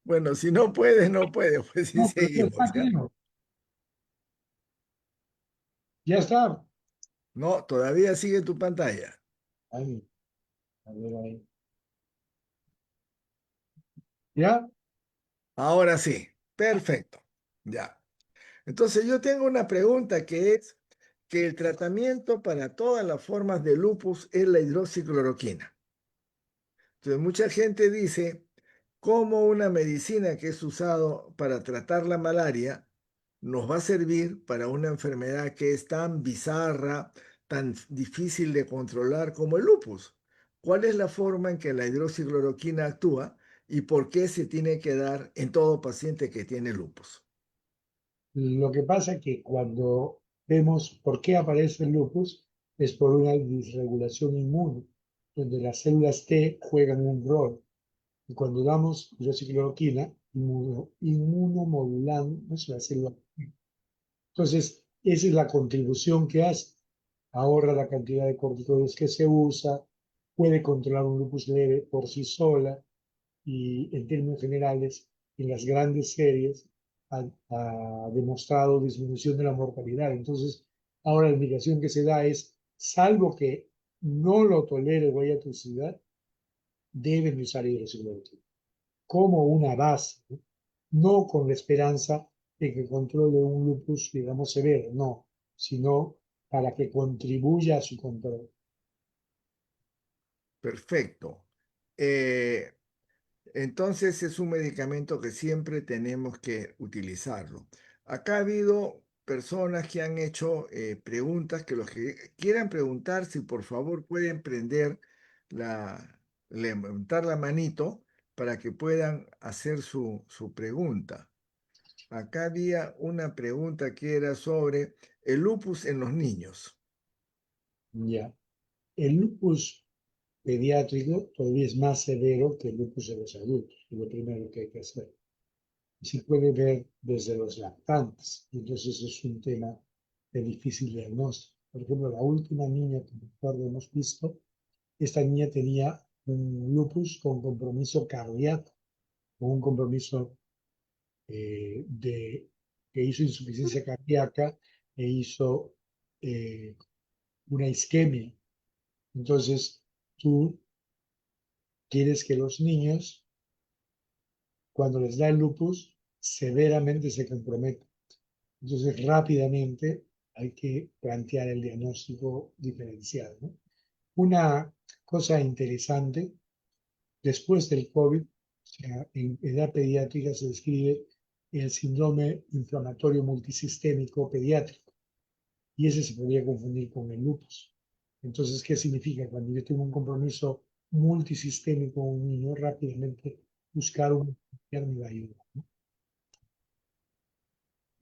Bueno, si no puedes, no puedes, pues sí no, pero ya seguimos, está, ¿ya? creo. Ya está. No, todavía sigue tu pantalla. Ay, a ver ahí. ¿Ya? Ahora sí, perfecto. Ya. Entonces yo tengo una pregunta que es que el tratamiento para todas las formas de lupus es la hidroxicloroquina. Entonces mucha gente dice cómo una medicina que es usado para tratar la malaria nos va a servir para una enfermedad que es tan bizarra, tan difícil de controlar como el lupus. ¿Cuál es la forma en que la hidroxicloroquina actúa y por qué se tiene que dar en todo paciente que tiene lupus? Lo que pasa es que cuando vemos por qué aparece el lupus es por una disregulación inmune, donde las células T juegan un rol. Y cuando damos hidroxicloroquina, inmunomodulamos la célula. Entonces, esa es la contribución que hace. Ahorra la cantidad de corticoides que se usa, puede controlar un lupus leve por sí sola y en términos generales, en las grandes series, ha demostrado disminución de la mortalidad. Entonces, ahora la indicación que se da es, salvo que no lo tolere o haya toxicidad, deben usar hidroxicloroquina como una base, ¿no? No con la esperanza de que controle un lupus, digamos, severo, no, sino para que contribuya a su control. Perfecto. Eh, Entonces es un medicamento que siempre tenemos que utilizarlo. Acá ha habido personas que han hecho preguntas que los que quieran preguntar, si por favor pueden prender levantar la manito para que puedan hacer su pregunta. Acá había una pregunta que era sobre el lupus en los niños. Ya. El lupus pediátrico todavía es más severo que el lupus de los adultos, es lo primero que hay que hacer. Se puede ver desde los lactantes, y entonces es un tema de difícil diagnóstico. Por ejemplo, la última niña que recuerdo hemos visto, esta niña tenía un lupus con compromiso cardíaco, con un compromiso que hizo insuficiencia cardíaca e hizo eh, una isquemia. Entonces, tú quieres que los niños, cuando les da el lupus, severamente se comprometan. Entonces, rápidamente hay que plantear el diagnóstico diferencial, ¿no? Una cosa interesante, después del COVID, o sea, en edad pediátrica se describe el síndrome inflamatorio multisistémico pediátrico, y ese se podría confundir con el lupus. Entonces, ¿qué significa? Cuando yo tengo un compromiso multisistémico con un niño, rápidamente buscar un me va a ayudar, ¿no?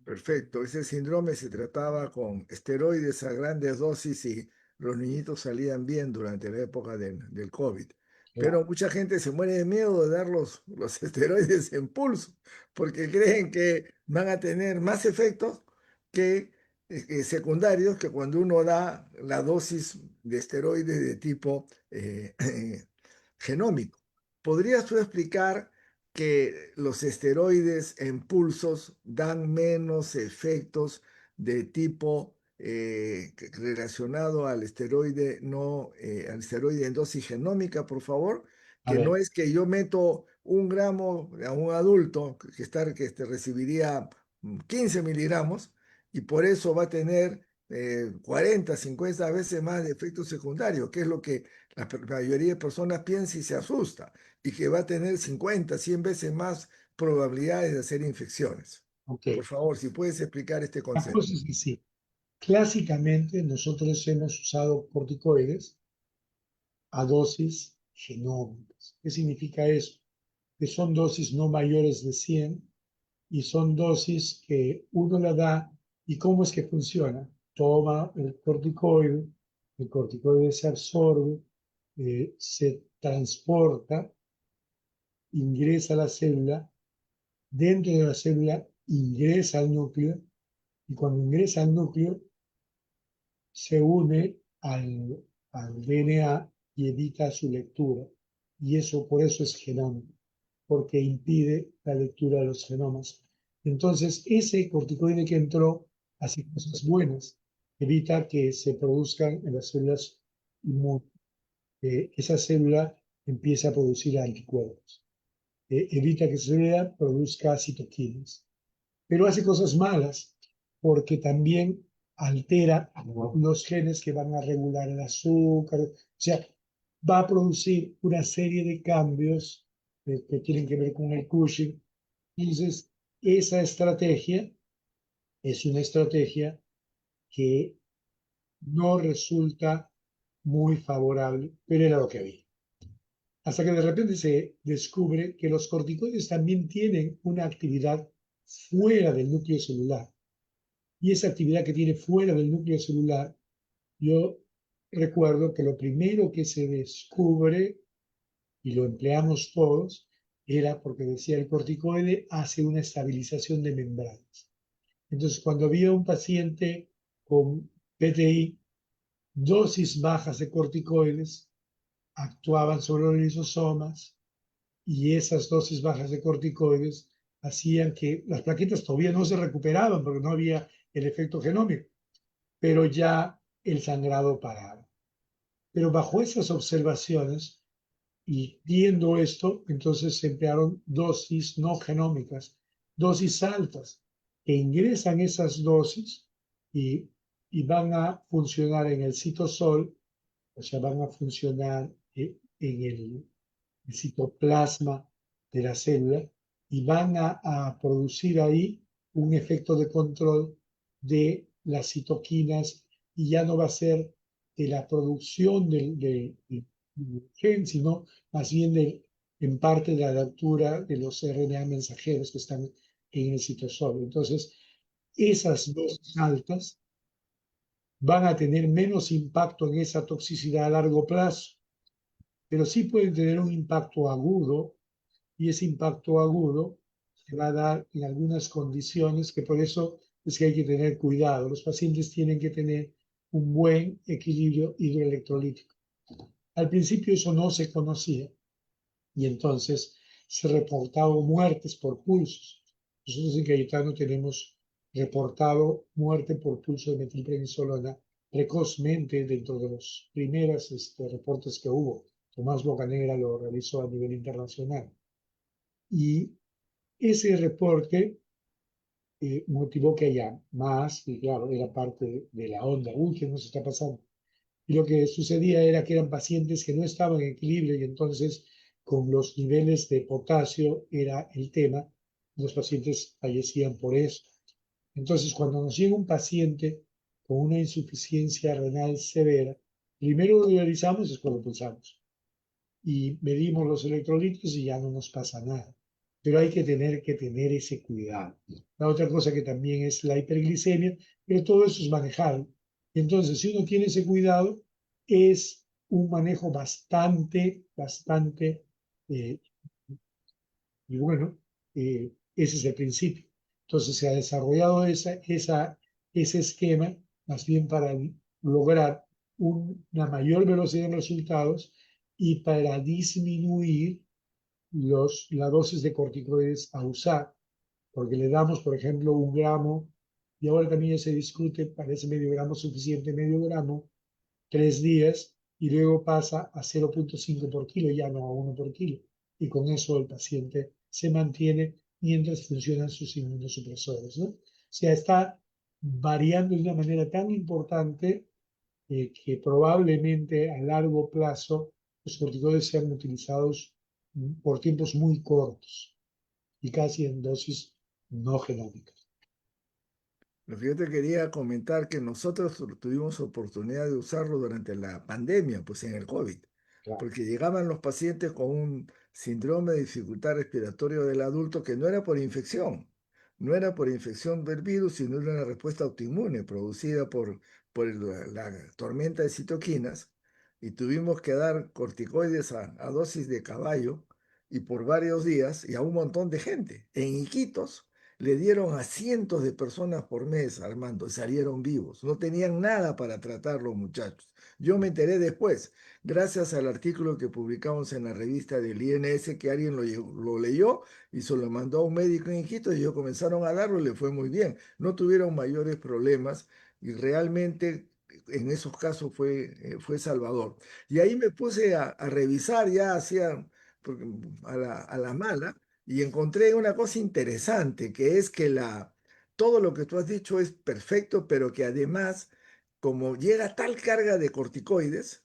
Perfecto, ese síndrome se trataba con esteroides a grandes dosis y los niñitos salían bien durante la época del COVID. Pero Claro. mucha gente se muere de miedo de dar los esteroides en pulso porque creen que van a tener más efectos que secundarios que cuando uno da la dosis de esteroides de tipo genómico. ¿Podrías tú explicar que los esteroides en pulsos dan menos efectos de tipo relacionado al esteroide no al esteroide en dosis genómica, por favor? A Que no ver, es que yo meto 1 gramo a un adulto recibiría 15 miligramos y por eso va a tener 40, 50 veces más de efectos secundarios, que es lo que la mayoría de personas piensa y se asusta y que va a tener 50, 100 veces más probabilidades de hacer infecciones. ok. Por favor, si puedes explicar este La cosa concepto. es que sí. Clásicamente nosotros hemos usado corticoides a dosis genómicas. ¿Qué significa eso? Que son dosis no mayores de 100 y son dosis que uno la da. ¿Y cómo es que funciona? Toma el corticoide se absorbe, se transporta, ingresa a la célula, dentro de la célula ingresa al núcleo y cuando ingresa al núcleo se une al DNA y evita su lectura. Y eso por eso es genómico, porque impide la lectura de los genomas. Entonces, ese corticoide que entró hace cosas buenas, evita que se produzcan en las células inmunes. Esa célula empieza a producir anticuerpos. Evita que esa célula produzca citoquinas, pero hace cosas malas porque también altera los genes que van a regular el azúcar, o sea, va a producir una serie de cambios que tienen que ver con el Cushing. Entonces, esa estrategia es una estrategia que no resulta muy favorable, pero era lo que había. Hasta que de repente se descubre que los corticoides también tienen una actividad fuera del núcleo celular. Y esa actividad que tiene fuera del núcleo celular, yo recuerdo que lo primero que se descubre, y lo empleamos todos, era porque decía el corticoide hace una estabilización de membranas. Entonces, cuando había un paciente con PTI, dosis bajas de corticoides actuaban sobre los lisosomas y esas dosis bajas de corticoides hacían que las plaquetas todavía no se recuperaban porque no había el efecto genómico, pero ya el sangrado paraba. Pero bajo esas observaciones y viendo esto, entonces se emplearon dosis no genómicas, dosis altas, que ingresan esas dosis y, y van a funcionar en el citosol, o sea, van a funcionar en el citoplasma de la célula y van a producir ahí un efecto de control de las citoquinas y ya no va a ser de la producción del gen, sino más bien en parte de la lectura de los RNA mensajeros que están en el citosol. Entonces, esas dosis altas van a tener menos impacto en esa toxicidad a largo plazo, pero sí pueden tener un impacto agudo y ese impacto agudo se va a dar en algunas condiciones que por eso es que hay que tener cuidado. Los pacientes tienen que tener un buen equilibrio hidroelectrolítico. Al principio eso no se conocía y entonces se reportaban muertes por pulsos. Nosotros en Cayetano tenemos reportado muerte por pulso de metilprednisolona precozmente dentro de los primeros reportes que hubo. Tomás Bocanegra lo realizó a nivel internacional. Y ese reporte motivó que haya más, y claro, era parte de la onda, uy, ¿qué nos está pasando? Y lo que sucedía era que eran pacientes que no estaban en equilibrio y entonces con los niveles de potasio era el tema, los pacientes fallecían por eso. Entonces, cuando nos llega un paciente con una insuficiencia renal severa, primero lo realizamos, después lo pulsamos y medimos los electrolitos y ya no nos pasa nada. Pero hay que tener ese cuidado. La otra cosa que también es la hiperglicemia, pero todo eso es manejable. Entonces, si uno tiene ese cuidado, es un manejo bastante, eh, y bueno, ese es el principio. Entonces, se ha desarrollado ese esquema más bien para lograr una mayor velocidad de resultados y para disminuir la dosis de corticoides a usar, porque le damos, por ejemplo, 1 gramo, y ahora también se discute, parece medio gramo suficiente, medio gramo, 3 días, y luego pasa a 0,5 por kilo, ya no a 1 por kilo, y con eso el paciente se mantiene mientras funcionan sus inmunosupresores, ¿no? O sea, está variando de una manera tan importante que probablemente a largo plazo los corticoides sean utilizados por tiempos muy cortos y casi en dosis no genómicas. Lo que yo te quería comentar que nosotros tuvimos oportunidad de usarlo durante la pandemia, pues en el COVID, Claro. porque llegaban los pacientes con un síndrome de dificultad respiratoria del adulto que no era por infección, no era por infección del virus, sino era una respuesta autoinmune producida por la tormenta de citoquinas, y tuvimos que dar corticoides a dosis de caballo y por varios días y a un montón de gente. En Iquitos le dieron a cientos de personas por mes, Armando, y salieron vivos. No tenían nada para tratar los muchachos. Yo me enteré después, gracias al artículo que publicamos en la revista del INS, que alguien lo leyó y se lo mandó a un médico en Quito y ellos comenzaron a darlo y le fue muy bien. No tuvieron mayores problemas y realmente en esos casos fue salvador. Y ahí me puse a revisar, ya hacía a la mala, y encontré una cosa interesante, que es que todo lo que tú has dicho es perfecto, pero que además, como llega tal carga de corticoides,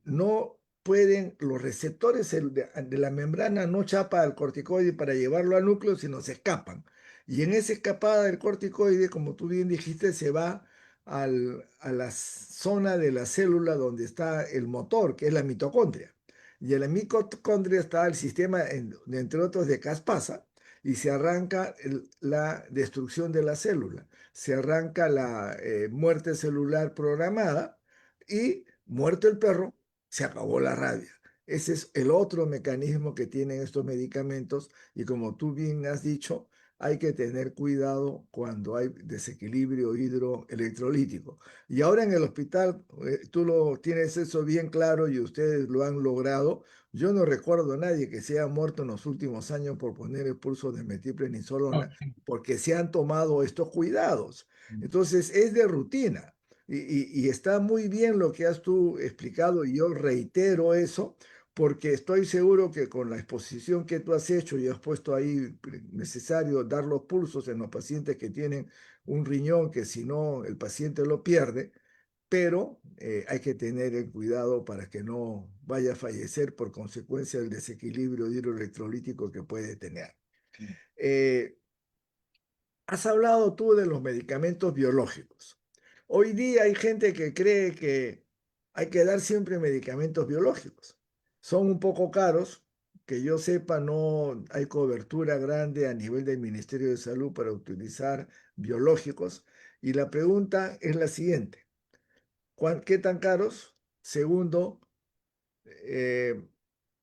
no pueden, los receptores de la membrana no chapa al corticoide para llevarlo al núcleo, sino se escapan. Y en esa escapada del corticoide, como tú bien dijiste, se va a la zona de la célula donde está el motor, que es la mitocondria. Y en la mitocondria está el sistema, entre otros, de Caspasa, y se arranca la destrucción de la célula, se arranca la muerte celular programada y muerto el perro, se acabó la rabia. Ese es el otro mecanismo que tienen estos medicamentos y como tú bien has dicho, hay que tener cuidado cuando hay desequilibrio hidroelectrolítico. Y ahora en el hospital, tú lo tienes eso bien claro y ustedes lo han logrado. Yo no recuerdo a nadie que se haya muerto en los últimos años por poner el pulso de metilprednisolona porque se han tomado estos cuidados. Entonces es de rutina. Y está muy bien lo que has tú explicado y yo reitero eso porque estoy seguro que con la exposición que tú has hecho y has puesto ahí necesario dar los pulsos en los pacientes que tienen un riñón que si no el paciente lo pierde, pero hay que tener el cuidado para que no vaya a fallecer por consecuencia del desequilibrio hidroelectrolítico que puede tener. Eh, Has hablado tú de los medicamentos biológicos. Hoy día hay gente que cree que hay que dar siempre medicamentos biológicos. Son un poco caros, que yo sepa, no hay cobertura grande a nivel del Ministerio de Salud para utilizar biológicos. Y la pregunta es la siguiente: ¿qué tan caros? Segundo, eh,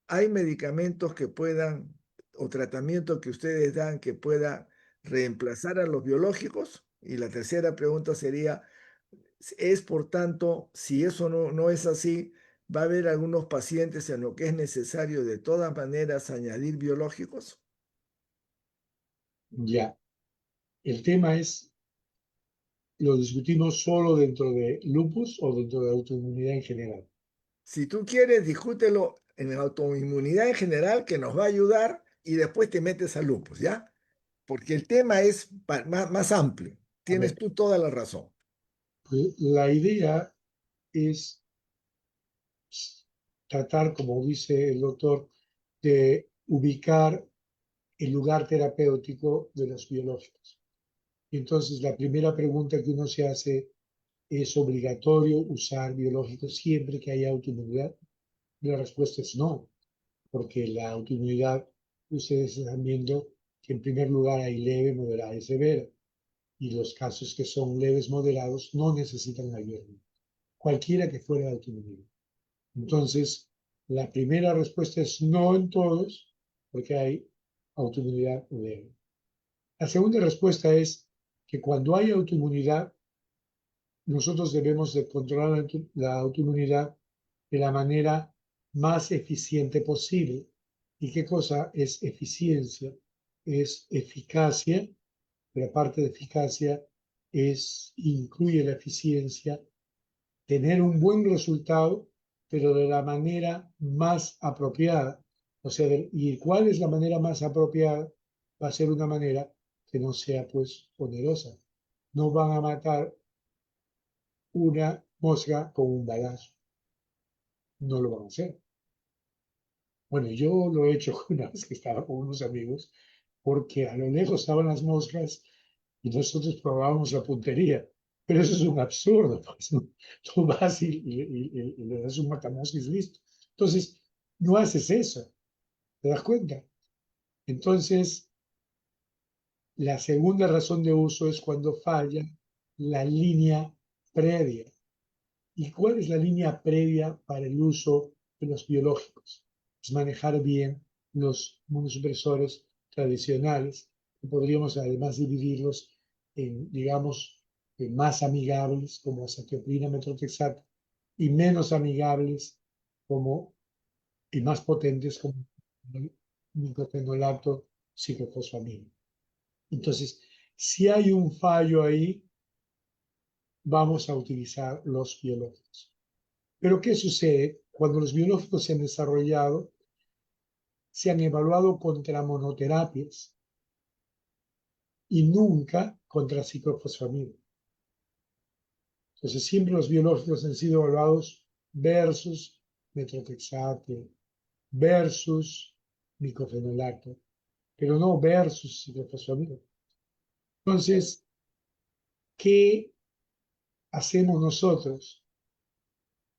¿hay medicamentos que puedan, o tratamientos que ustedes dan que pueda reemplazar a los biológicos? Y la tercera pregunta sería, es por tanto, si eso no es así, ¿va a haber algunos pacientes en lo que es necesario de todas maneras añadir biológicos? Ya, el tema es, ¿lo discutimos solo dentro de lupus o dentro de autoinmunidad en general? Si tú quieres, discútelo en la autoinmunidad en general, que nos va a ayudar, y después te metes a lupus, ¿ya? porque el tema es más amplio. A Tienes ver, tú toda la razón. pues, la idea es tratar, como dice el doctor, de ubicar el lugar terapéutico de los biológicos. Y entonces, la primera pregunta que uno se hace, ¿es obligatorio usar biológicos siempre que haya autoinmunidad? Y la respuesta es no, porque la autoinmunidad, ustedes están viendo que en primer lugar hay leve, moderada y severa, y los casos que son leves, moderados, no necesitan ayuda, cualquiera que fuera la autoinmunidad. Entonces, la primera respuesta es no en todos, porque hay autoinmunidad leve. La segunda respuesta es que cuando hay autoinmunidad, nosotros debemos de controlar la autoinmunidad de la manera más eficiente posible. ¿Y qué cosa es eficiencia? Es eficacia. La parte de eficacia incluye la eficiencia, tener un buen resultado, pero de la manera más apropiada. O sea, ¿y cuál es la manera más apropiada? Va a ser una manera que no sea, pues, onerosa. No van a matar una mosca con un balazo. No lo van a hacer. Bueno, yo lo he hecho una vez que estaba con unos amigos, porque a lo lejos estaban las moscas y nosotros probábamos la puntería. Pero eso es un absurdo, pues, ¿no? Tú vas y le das un matamoscas y listo. Entonces, no haces eso, ¿te das cuenta? Entonces, la segunda razón de uso es cuando falla la línea previa. ¿Y cuál es la línea previa para el uso de los biológicos? Es manejar bien los inmunosupresores tradicionales, que podríamos además dividirlos en, digamos, en más amigables como azacitidina, metrotexato, y menos amigables como, y más potentes como nicofenolato, ciclofosfamina. Entonces, si hay un fallo ahí, vamos a utilizar los biológicos. Pero ¿qué sucede? Cuando los biológicos se han desarrollado, se han evaluado contra monoterapias y nunca contra ciclofosfamida. Entonces, siempre los biológicos han sido evaluados versus metrotexate, versus micofenolato, pero no versus ciclofosfamida. Entonces, ¿qué hacemos nosotros?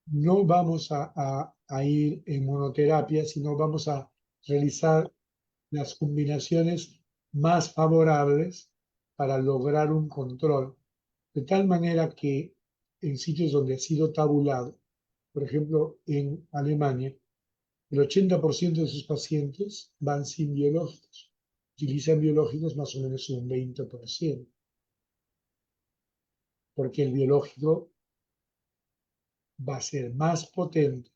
No vamos a ir en monoterapia, sino vamos a realizar las combinaciones más favorables para lograr un control, de tal manera que en sitios donde ha sido tabulado, por ejemplo, en Alemania, el 80% de sus pacientes van sin biológicos, utilizan biológicos más o menos un 20%, porque el biológico va a ser más potente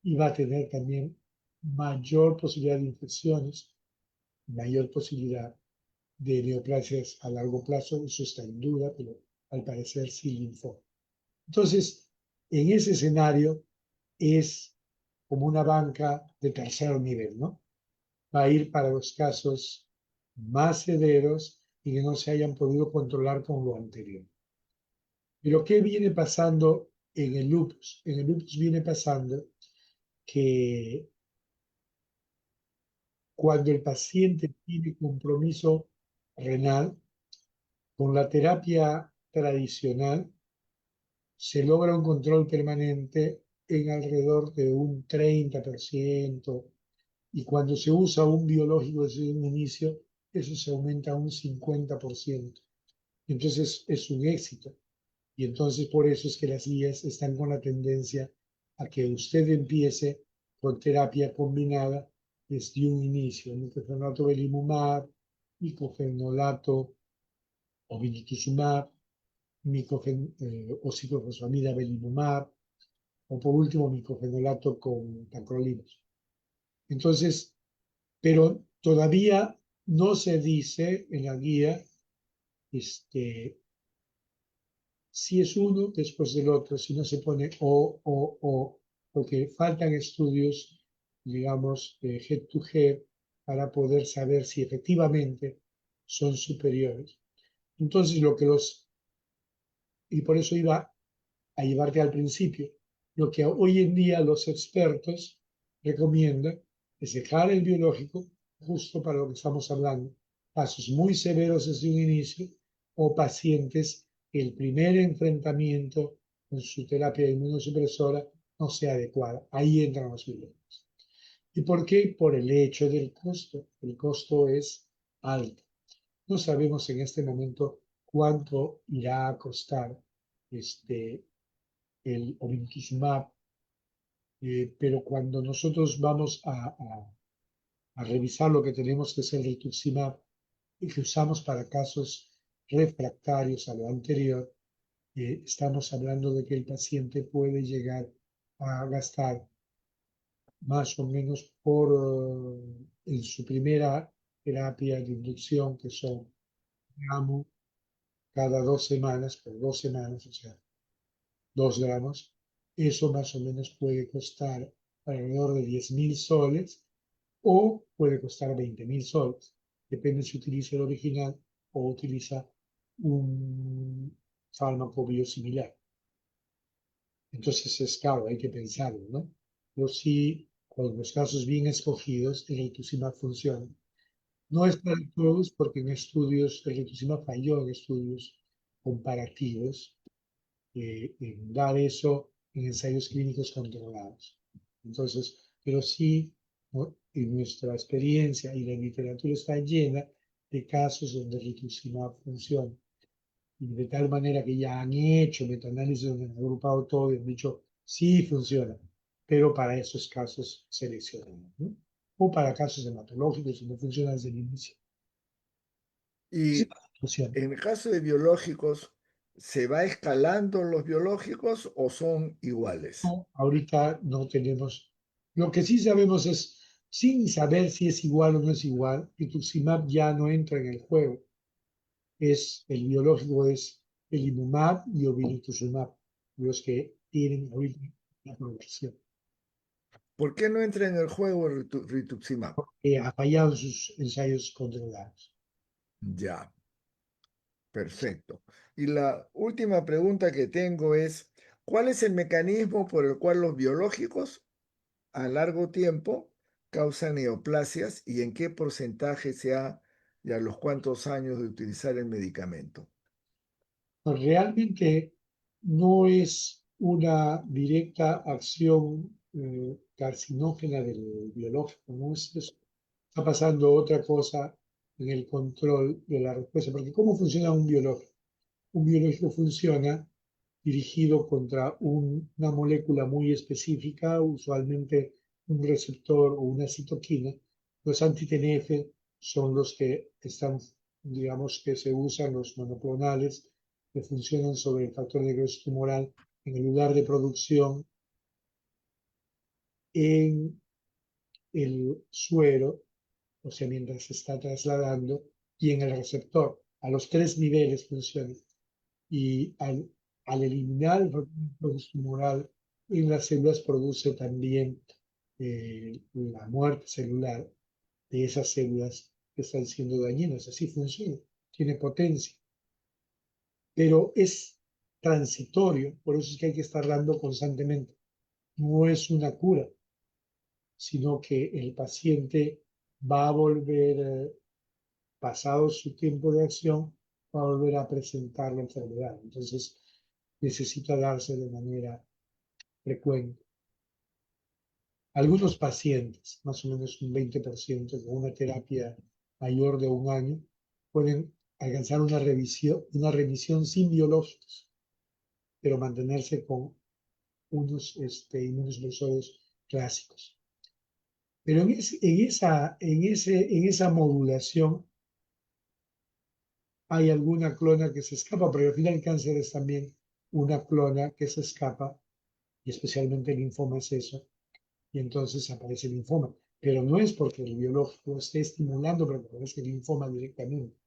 y va a tener también mayor posibilidad de infecciones, mayor posibilidad de neoplasias a largo plazo, eso está en duda, pero al parecer sí linfoma. Entonces, en ese escenario es como una banca de tercer nivel, ¿no? Va a ir para los casos más severos y que no se hayan podido controlar con lo anterior. Pero ¿qué viene pasando en el lupus? En el lupus viene pasando que cuando el paciente tiene compromiso renal, con la terapia tradicional se logra un control permanente en alrededor de un 30%, y cuando se usa un biológico desde un inicio, eso se aumenta a un 50%. Entonces es un éxito. Y entonces por eso es que las guías están con la tendencia a que usted empiece con terapia combinada desde un inicio, micofenolato belimumab, micofenolato o vinituzumab, o ciclofosfamida belimumab, o por último micofenolato con tacrolimus. Entonces, pero todavía no se dice en la guía si es uno después del otro, si no se pone o, porque faltan estudios, digamos, head to head, para poder saber si efectivamente son superiores. Entonces, y por eso iba a llevarte al principio, lo que hoy en día los expertos recomiendan es dejar el biológico justo para lo que estamos hablando, casos muy severos desde un inicio o pacientes que el primer enfrentamiento con su terapia inmunosupresora no sea adecuada. Ahí entran los biológicos. ¿Y por qué? Por el hecho del costo. El costo es alto. No sabemos en este momento cuánto irá a costar el obinutuzumab, pero cuando nosotros vamos a revisar lo que tenemos, que es el rituximab, y que usamos para casos refractarios a lo anterior, estamos hablando de que el paciente puede llegar a gastar más o menos en su primera terapia de inducción, que son, digamos, cada 2 semanas, por 2 semanas, o sea, 2 gramos, eso más o menos puede costar alrededor de 10.000 soles o puede costar 20.000 soles. Depende si utiliza el original o utiliza un fármaco biosimilar. Entonces es caro, hay que pensarlo, ¿no? Pero sí, con los casos bien escogidos, el rituximab funciona. No es para todos porque el rituximab falló en estudios comparativos en dar eso en ensayos clínicos controlados. Entonces, pero sí, ¿no? En nuestra experiencia y la literatura está llena de casos donde el rituximab funciona. Y de tal manera que ya han hecho metaanálisis donde han agrupado todo y han dicho, sí funciona, pero para esos casos seleccionados, ¿no? O para casos hematológicos donde funciona desde el inicio. Sí, Y funciona. en el caso de biológicos, ¿se va escalando los biológicos o son iguales? No, ahorita no tenemos. Lo que sí sabemos es, sin saber si es igual o no es igual, rituximab ya no entra en el juego. El biológico es el Imumab y obinutuzumab, los que tienen ahorita la aprobación. ¿Por qué no entra en el juego el rituximab? Ha fallado en sus ensayos controlados. Ya, perfecto. Y la última pregunta que tengo es, ¿cuál es el mecanismo por el cual los biológicos a largo tiempo causan neoplasias y en qué porcentaje se ha y a los cuántos años de utilizar el medicamento? Pues realmente no es una directa acción carcinógena del biológico, no es eso. Está pasando otra cosa en el control de la respuesta, porque ¿cómo funciona un biológico? Un biológico funciona dirigido contra una molécula muy específica, usualmente un receptor o una citoquina. Los anti-TNF son los que están, digamos, que se usan, los monoclonales, que funcionan sobre el factor de necrosis tumoral en el lugar de producción en el suero, o sea, mientras se está trasladando, y en el receptor. A los 3 niveles funciona. Y al eliminar el factor tumoral en las células produce también la muerte celular de esas células que están siendo dañinas. Así funciona, tiene potencia, pero es transitorio, por eso es que hay que estar dando constantemente. No es una cura, sino que el paciente va a volver, pasado su tiempo de acción, va a volver a presentar la enfermedad. Entonces, necesita darse de manera frecuente. Algunos pacientes, más o menos un 20% con una terapia mayor de un año, pueden alcanzar una remisión sin biológicos, pero mantenerse con unos inmunosupresores clásicos. Pero en esa modulación hay alguna clona que se escapa, pero al final el cáncer es también una clona que se escapa, y especialmente el linfoma es eso, y entonces aparece el linfoma. Pero no es porque el biológico esté estimulando para que aparezca el linfoma directamente,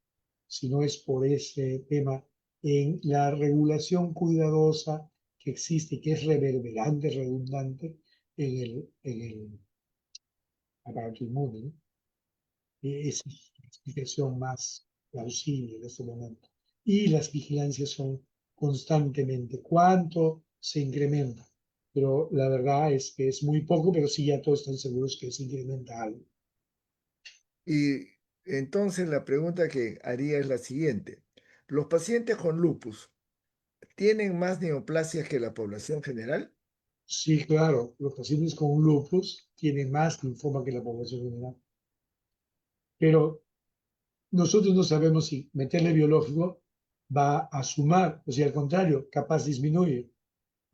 sino es por ese tema en la regulación cuidadosa que existe, que es reverberante, redundante en el aparato inmune, ¿no? Esa es la explicación más plausible en este momento. Y las vigilancias son constantemente. ¿Cuánto se incrementa? Pero la verdad es que es muy poco, pero sí ya todos están seguros que se incrementa algo. Y entonces la pregunta que haría es la siguiente. ¿Los pacientes con lupus tienen más neoplasias que la población general? Sí, claro, los pacientes con lupus tienen más linfoma que la población general, pero nosotros no sabemos si meterle biológico va a sumar, o sea, al contrario, capaz disminuye,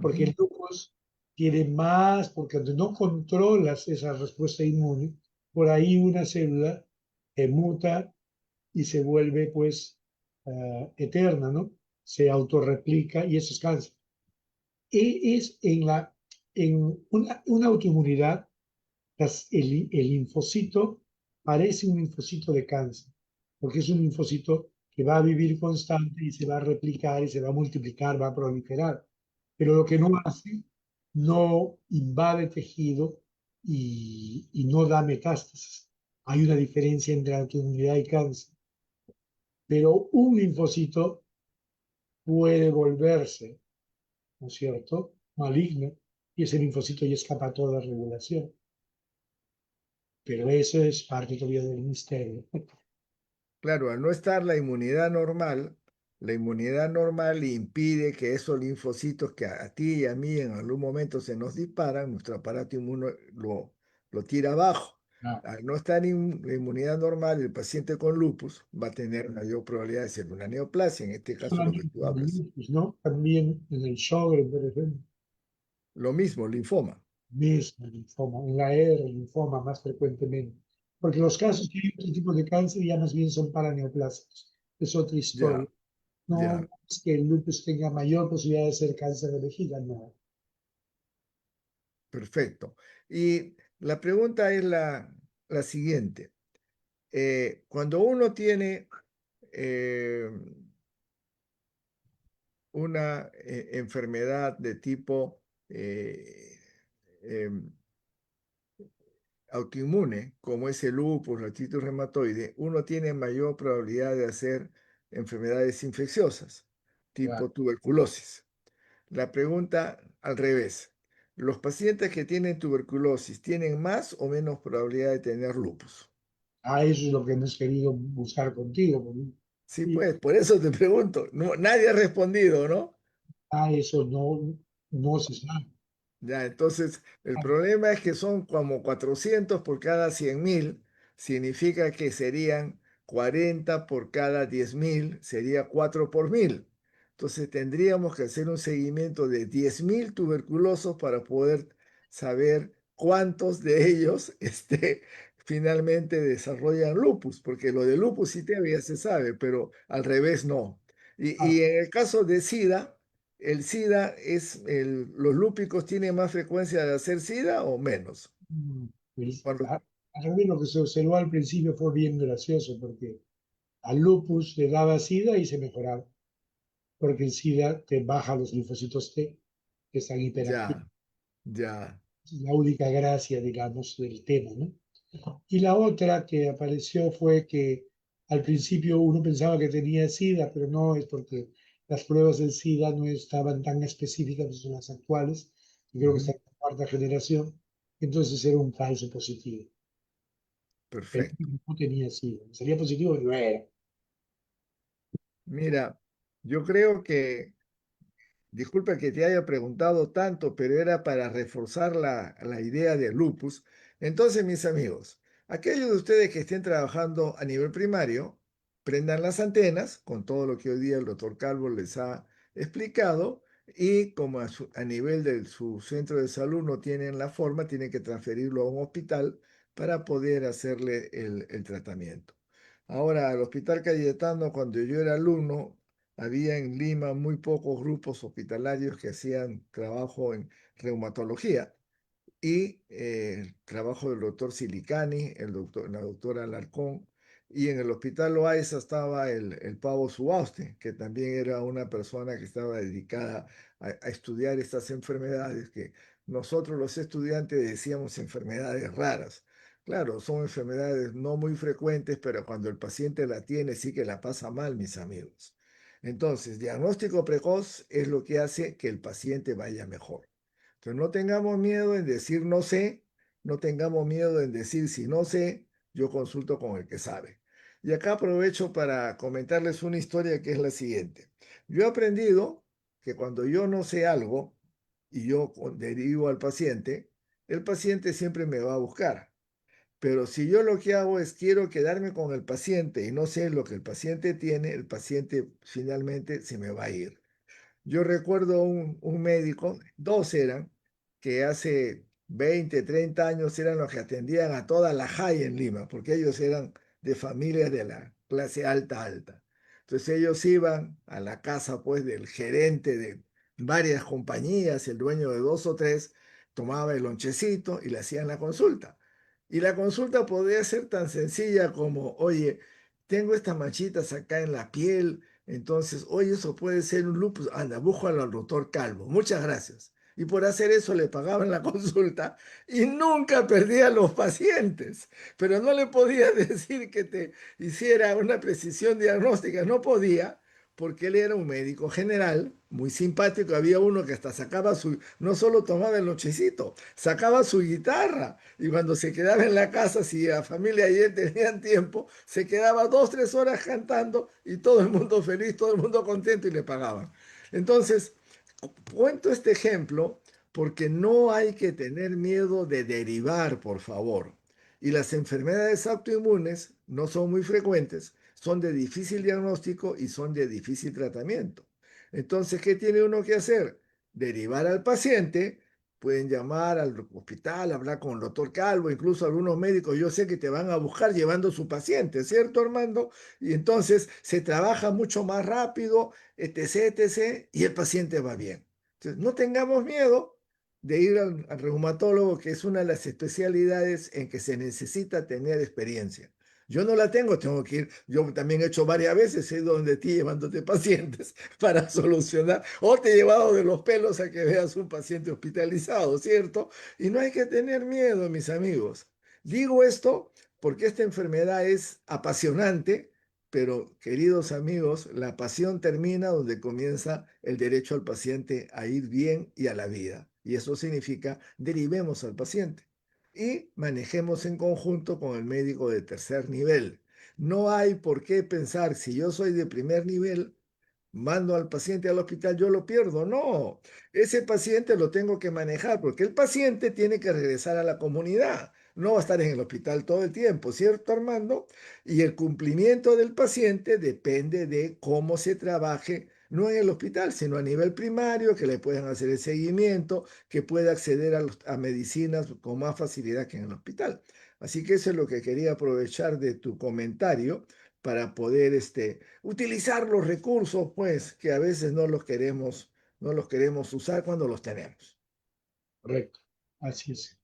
porque Ujú. el lupus tiene más, porque cuando no controlas esa respuesta inmune, por ahí una célula muta y se vuelve pues eterna, ¿no? Se autorreplica y eso es cáncer. Y es en una autoinmunidad, el linfocito parece un linfocito de cáncer, porque es un linfocito que va a vivir constante y se va a replicar y se va a multiplicar, va a proliferar. Pero lo que no hace, no invade tejido y no da metástasis. Hay una diferencia entre autoinmunidad y cáncer. Pero un linfocito puede volverse, ¿no es cierto?, maligno y ese linfocito ya escapa a toda regulación. Pero eso es parte todavía del misterio. Claro, al no estar la inmunidad normal impide que esos linfocitos que a ti y a mí en algún momento se nos disparan, nuestro aparato inmuno lo tira abajo. Ah, Al no estar en inmunidad normal, el paciente con lupus va a tener mayor probabilidad de ser una neoplasia, en este caso lo que solamente tú en el hablas. lupus, ¿no? También en el Sjögren, por ejemplo, Lo mismo, linfoma. mismo linfoma, en la R, linfoma más frecuentemente. Porque los casos que hay otro tipo de cáncer ya más bien son paraneoplásicos. Es otra historia. Ya, No ya, es que el lupus tenga mayor posibilidad de ser cáncer de vejiga, no. perfecto. Y la pregunta es la siguiente. Cuando uno tiene eh, una enfermedad de tipo eh, em, autoinmune, como es el lupus, la artritis reumatoide, uno tiene mayor probabilidad de hacer enfermedades infecciosas, Claro. tipo tuberculosis. La pregunta al revés. ¿Los pacientes que tienen tuberculosis tienen más o menos probabilidad de tener lupus? A eso es lo que hemos querido buscar contigo. Sí, Y pues, por eso te pregunto. No, nadie ha respondido, ¿no? a eso no se sabe. Ya, entonces, el problema es que son como 400 por cada 100.000, significa que serían 40 por cada 10.000, sería 4 por 1.000. Entonces, tendríamos que hacer un seguimiento de 10.000 tuberculosos para poder saber cuántos de ellos finalmente desarrollan lupus, porque lo de lupus sí todavía se sabe, pero al revés no. Ah, Y en el caso de SIDA, ¿el SIDA los lúpicos tienen más frecuencia de hacer SIDA o menos? pues, Cuando, a mí lo que se observó al principio fue bien gracioso porque al lupus le daba SIDA y se mejoraba, porque el SIDA te baja los linfocitos T, que están hiperactivos. ya, ya. Es la única gracia, digamos, del tema, ¿no? Y la otra que apareció fue que al principio uno pensaba que tenía SIDA, pero no es porque las pruebas del SIDA no estaban tan específicas como las actuales, que creo que Ujú, están en la cuarta generación, entonces era un falso positivo. Pero perfecto. no tenía SIDA, sería positivo y no era. Mira, yo creo que disculpa que te haya preguntado tanto, pero era para reforzar la idea de lupus. Entonces, mis amigos, aquellos de ustedes que estén trabajando a nivel primario, prendan las antenas con todo lo que hoy día el doctor Calvo les ha explicado y como a nivel de su centro de salud no tienen la forma, tienen que transferirlo a un hospital para poder hacerle el tratamiento. Ahora, al Hospital Cayetano, cuando yo era alumno, había en Lima muy pocos grupos hospitalarios que hacían trabajo en reumatología y el trabajo del doctor Silicani, la doctora Alarcón, y en el Hospital Loaiza estaba el Pavo Subauste, que también era una persona que estaba dedicada a estudiar estas enfermedades que nosotros los estudiantes decíamos enfermedades raras. Claro, son enfermedades no muy frecuentes, pero cuando el paciente la tiene, sí que la pasa mal, mis amigos. Entonces, diagnóstico precoz es lo que hace que el paciente vaya mejor. Entonces, no tengamos miedo en decir no sé, no tengamos miedo en decir si no sé, yo consulto con el que sabe. Y acá aprovecho para comentarles una historia que es la siguiente. Yo he aprendido que cuando yo no sé algo y yo derivo al paciente, el paciente siempre me va a buscar. Pero si yo lo que hago es quiero quedarme con el paciente y no sé lo que el paciente tiene, el paciente finalmente se me va a ir. Yo recuerdo un médico, dos eran, que hace 20, 30 años eran los que atendían a toda la JAI en Lima, porque ellos eran de familias de la clase alta, alta. Entonces ellos iban a la casa pues del gerente de varias compañías, el dueño de dos o tres, tomaba el lonchecito y le hacían la consulta. Y la consulta podía ser tan sencilla como, oye, tengo estas manchitas acá en la piel, entonces, oye, eso puede ser un lupus. Anda, búscalo al doctor Calvo. Muchas gracias. Y por hacer eso le pagaban la consulta y nunca perdía a los pacientes. Pero no le podía decir que te hiciera una precisión diagnóstica. No podía, porque él era un médico general, muy simpático. Había uno que hasta sacaba su, no solo tomaba el nochecito, sacaba su guitarra. Y cuando se quedaba en la casa, si la familia y él tenían tiempo, se quedaba 2, 3 horas cantando y todo el mundo feliz, todo el mundo contento y le pagaban. Entonces, cuento este ejemplo porque no hay que tener miedo de derivar, por favor. Y las enfermedades autoinmunes no son muy frecuentes, son de difícil diagnóstico y son de difícil tratamiento. Entonces, ¿qué tiene uno que hacer? Derivar al paciente. Pueden llamar al hospital, hablar con el doctor Calvo, incluso algunos médicos, yo sé que te van a buscar llevando su paciente, ¿cierto, Armando? Y entonces se trabaja mucho más rápido, etc., etc., y el paciente va bien. Entonces, no tengamos miedo de ir al reumatólogo, que es una de las especialidades en que se necesita tener experiencia. Yo no la tengo, tengo que ir. Yo también he hecho varias veces, he ido donde ti llevándote pacientes para solucionar, o te he llevado de los pelos a que veas un paciente hospitalizado, ¿cierto? Y no hay que tener miedo, mis amigos. Digo esto porque esta enfermedad es apasionante, pero, queridos amigos, la pasión termina donde comienza el derecho al paciente a ir bien y a la vida. Y eso significa derivemos al paciente y manejemos en conjunto con el médico de tercer nivel. No hay por qué pensar, si yo soy de primer nivel, mando al paciente al hospital, yo lo pierdo. No, ese paciente lo tengo que manejar porque el paciente tiene que regresar a la comunidad. No va a estar en el hospital todo el tiempo, ¿cierto, Armando? Y el cumplimiento del paciente depende de cómo se trabaje, no en el hospital, sino a nivel primario, que le puedan hacer el seguimiento, que pueda acceder a medicinas con más facilidad que en el hospital. Así que eso es lo que quería aprovechar de tu comentario para poder utilizar los recursos, pues, que a veces no los queremos usar cuando los tenemos. Correcto. Así es.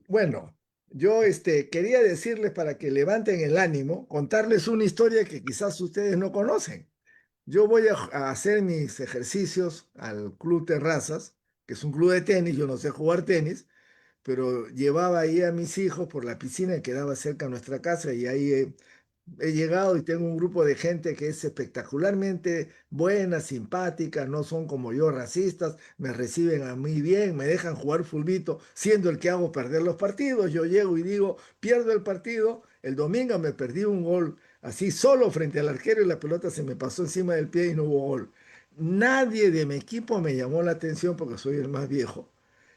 Bueno, yo quería decirles para que levanten el ánimo, contarles una historia que quizás ustedes no conocen. Yo voy a hacer mis ejercicios al Club Terrazas, que es un club de tenis, yo no sé jugar tenis, pero llevaba ahí a mis hijos por la piscina que quedaba cerca de nuestra casa y ahí he llegado y tengo un grupo de gente que es espectacularmente buena, simpática, no son como yo racistas, me reciben a mí bien, me dejan jugar fulbito, siendo el que hago perder los partidos. Yo llego y digo, pierdo el partido. El domingo me perdí un gol así solo frente al arquero y la pelota se me pasó encima del pie y no hubo gol. Nadie de mi equipo me llamó la atención porque soy el más viejo.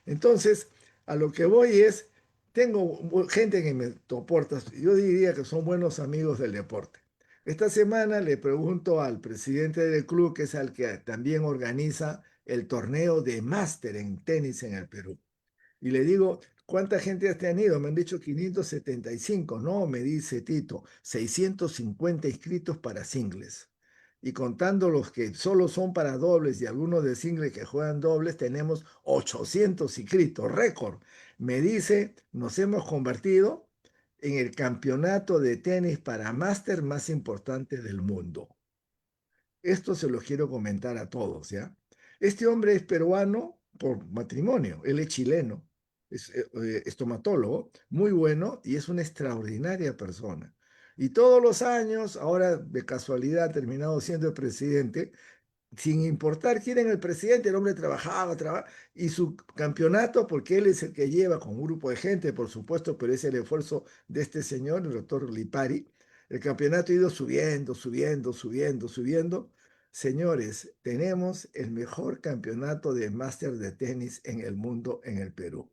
Entonces, a lo que voy es tengo gente que me soporta, yo diría que son buenos amigos del deporte. Esta semana le pregunto al presidente del club, que es el que también organiza el torneo de máster en tenis en el Perú. Y le digo, ¿cuánta gente has tenido? Me han dicho 575. No, me dice Tito, 650 inscritos para singles. Y contando los que solo son para dobles y algunos de singles que juegan dobles, tenemos 800 inscritos, récord. Me dice, nos hemos convertido en el campeonato de tenis para máster más importante del mundo. Esto se lo quiero comentar a todos, ¿ya? Este hombre es peruano por matrimonio, él es chileno. estomatólogo, muy bueno y es una extraordinaria persona. Y todos los años, ahora de casualidad ha terminado siendo el presidente, sin importar quién era el presidente, el hombre trabajaba, y su campeonato, porque él es el que lleva con un grupo de gente, por supuesto, pero es el esfuerzo de este señor, el doctor Lipari, el campeonato ha ido subiendo. Señores, tenemos el mejor campeonato de máster de tenis en el mundo en el Perú.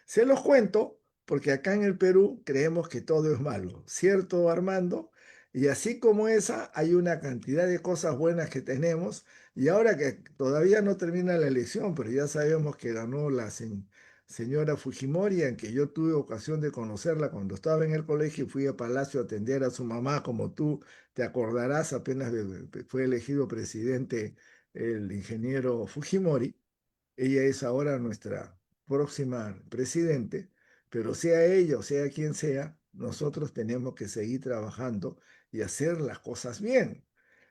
Se los cuento porque acá en el Perú creemos que todo es malo, ¿cierto, Armando? Y así como esa, hay una cantidad de cosas buenas que tenemos. Y ahora que todavía no termina la elección, pero ya sabemos que ganó la señora Fujimori, en que yo tuve ocasión de conocerla cuando estaba en el colegio y fui a Palacio a atender a su mamá, como tú te acordarás, apenas fue elegido presidente el ingeniero Fujimori. Ella es ahora nuestra próxima presidente, pero sea ella o sea quien sea, nosotros tenemos que seguir trabajando y hacer las cosas bien.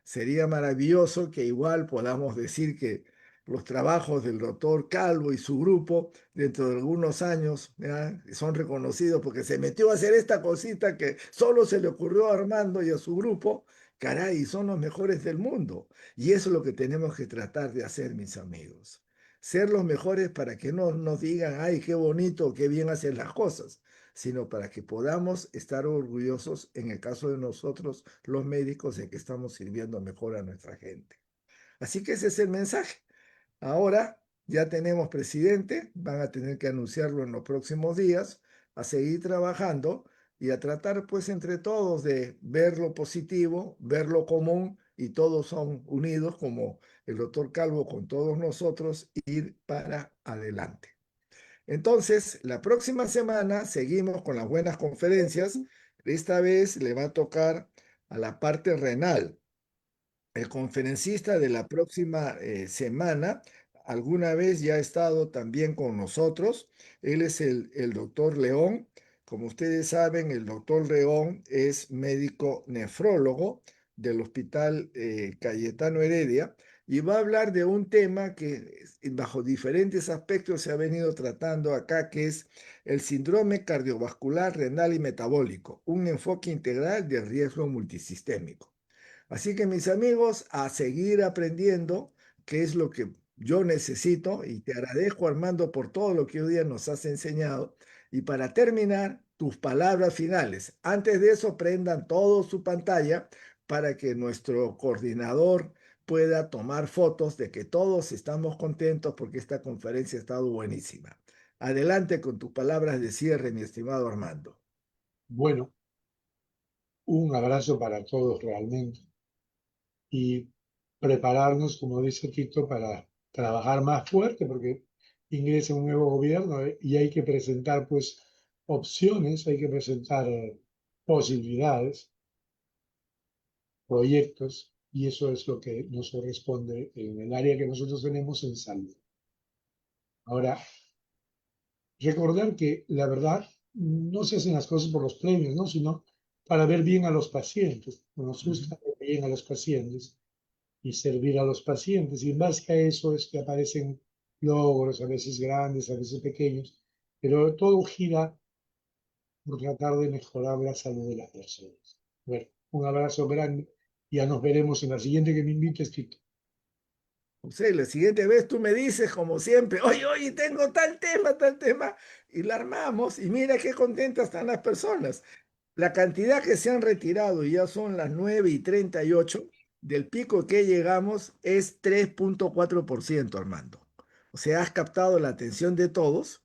Sería maravilloso que igual podamos decir que los trabajos del doctor Calvo y su grupo dentro de algunos años, ¿ya?, son reconocidos porque se metió a hacer esta cosita que solo se le ocurrió a Armando y a su grupo. Caray, son los mejores del mundo. Y eso es lo que tenemos que tratar de hacer, mis amigos, ser los mejores para que no nos digan, ay, qué bonito, qué bien hacen las cosas, sino para que podamos estar orgullosos, en el caso de nosotros, los médicos, de que estamos sirviendo mejor a nuestra gente. Así que ese es el mensaje. Ahora ya tenemos presidente, van a tener que anunciarlo en los próximos días, a seguir trabajando y a tratar pues entre todos de ver lo positivo, ver lo común y todos son unidos como el doctor Calvo con todos nosotros, ir para adelante. Entonces, la próxima semana seguimos con las buenas conferencias. Esta vez le va a tocar a la parte renal. El conferencista de la próxima semana alguna vez ya ha estado también con nosotros. Él es el doctor León. Como ustedes saben, el doctor León es médico nefrólogo del Hospital Cayetano Heredia y va a hablar de un tema que bajo diferentes aspectos se ha venido tratando acá, que es el síndrome cardiovascular, renal y metabólico, un enfoque integral de riesgo multisistémico. Así que mis amigos, a seguir aprendiendo, qué es lo que yo necesito, y te agradezco, Armando, por todo lo que hoy día nos has enseñado. Y para terminar, tus palabras finales. Antes de eso, prendan todo su pantalla para que nuestro coordinador pueda tomar fotos de que todos estamos contentos porque esta conferencia ha estado buenísima. Adelante con tus palabras de cierre, mi estimado Armando. Bueno, un abrazo para todos realmente y prepararnos, como dice Tito, para trabajar más fuerte porque ingresa un nuevo gobierno y hay que presentar pues opciones, hay que presentar posibilidades, proyectos y eso es lo que nos corresponde en el área que nosotros tenemos en salud. Ahora, recordar que la verdad no se hacen las cosas por los premios, ¿no? Sino para ver bien a los pacientes. Nos gusta ver bien a los pacientes y servir a los pacientes. Y en base a eso es que aparecen logros, a veces grandes, a veces pequeños, pero todo gira por tratar de mejorar la salud de las personas. Bueno, un abrazo grande y ya nos veremos en la siguiente que me invites, Tito. José, la siguiente vez tú me dices, como siempre, oye, tengo tal tema, y la armamos, y mira qué contentas están las personas. La cantidad que se han retirado, y ya son las 9:38 del pico que llegamos, es 3,4%, Armando. O sea, has captado la atención de todos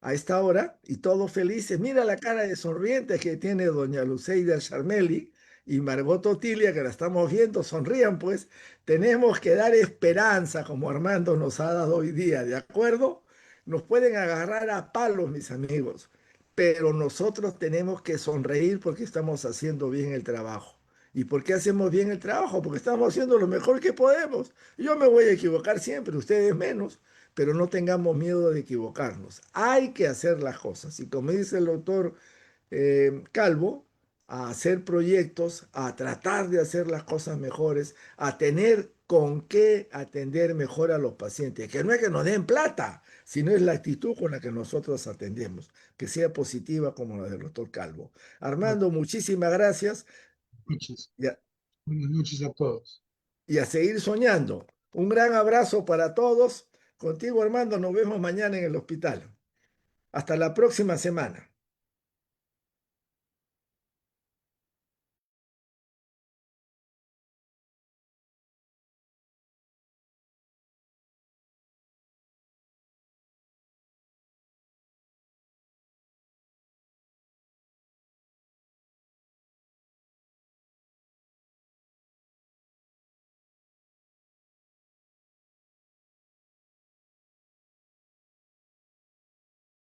a esta hora y todos felices. Mira la cara de sonriente que tiene doña Luceida Charmelli y Margot Otilia, que la estamos viendo. Sonrían, pues. Tenemos que dar esperanza, como Armando nos ha dado hoy día, ¿de acuerdo? Nos pueden agarrar a palos, mis amigos, pero nosotros tenemos que sonreír porque estamos haciendo bien el trabajo. ¿Y por qué hacemos bien el trabajo? Porque estamos haciendo lo mejor que podemos. Yo me voy a equivocar siempre, ustedes menos, pero no tengamos miedo de equivocarnos. Hay que hacer las cosas. Y como dice el doctor Calvo, a hacer proyectos, a tratar de hacer las cosas mejores, a tener con qué atender mejor a los pacientes, que no es que nos den plata, sino es la actitud con la que nosotros atendemos, que sea positiva como la del doctor Calvo. Buenas Armando, muchísimas gracias noches. y Buenas noches a todos. y a seguir soñando. Un gran abrazo para todos. Contigo, Armando, nos vemos mañana en el hospital. Hasta la próxima semana.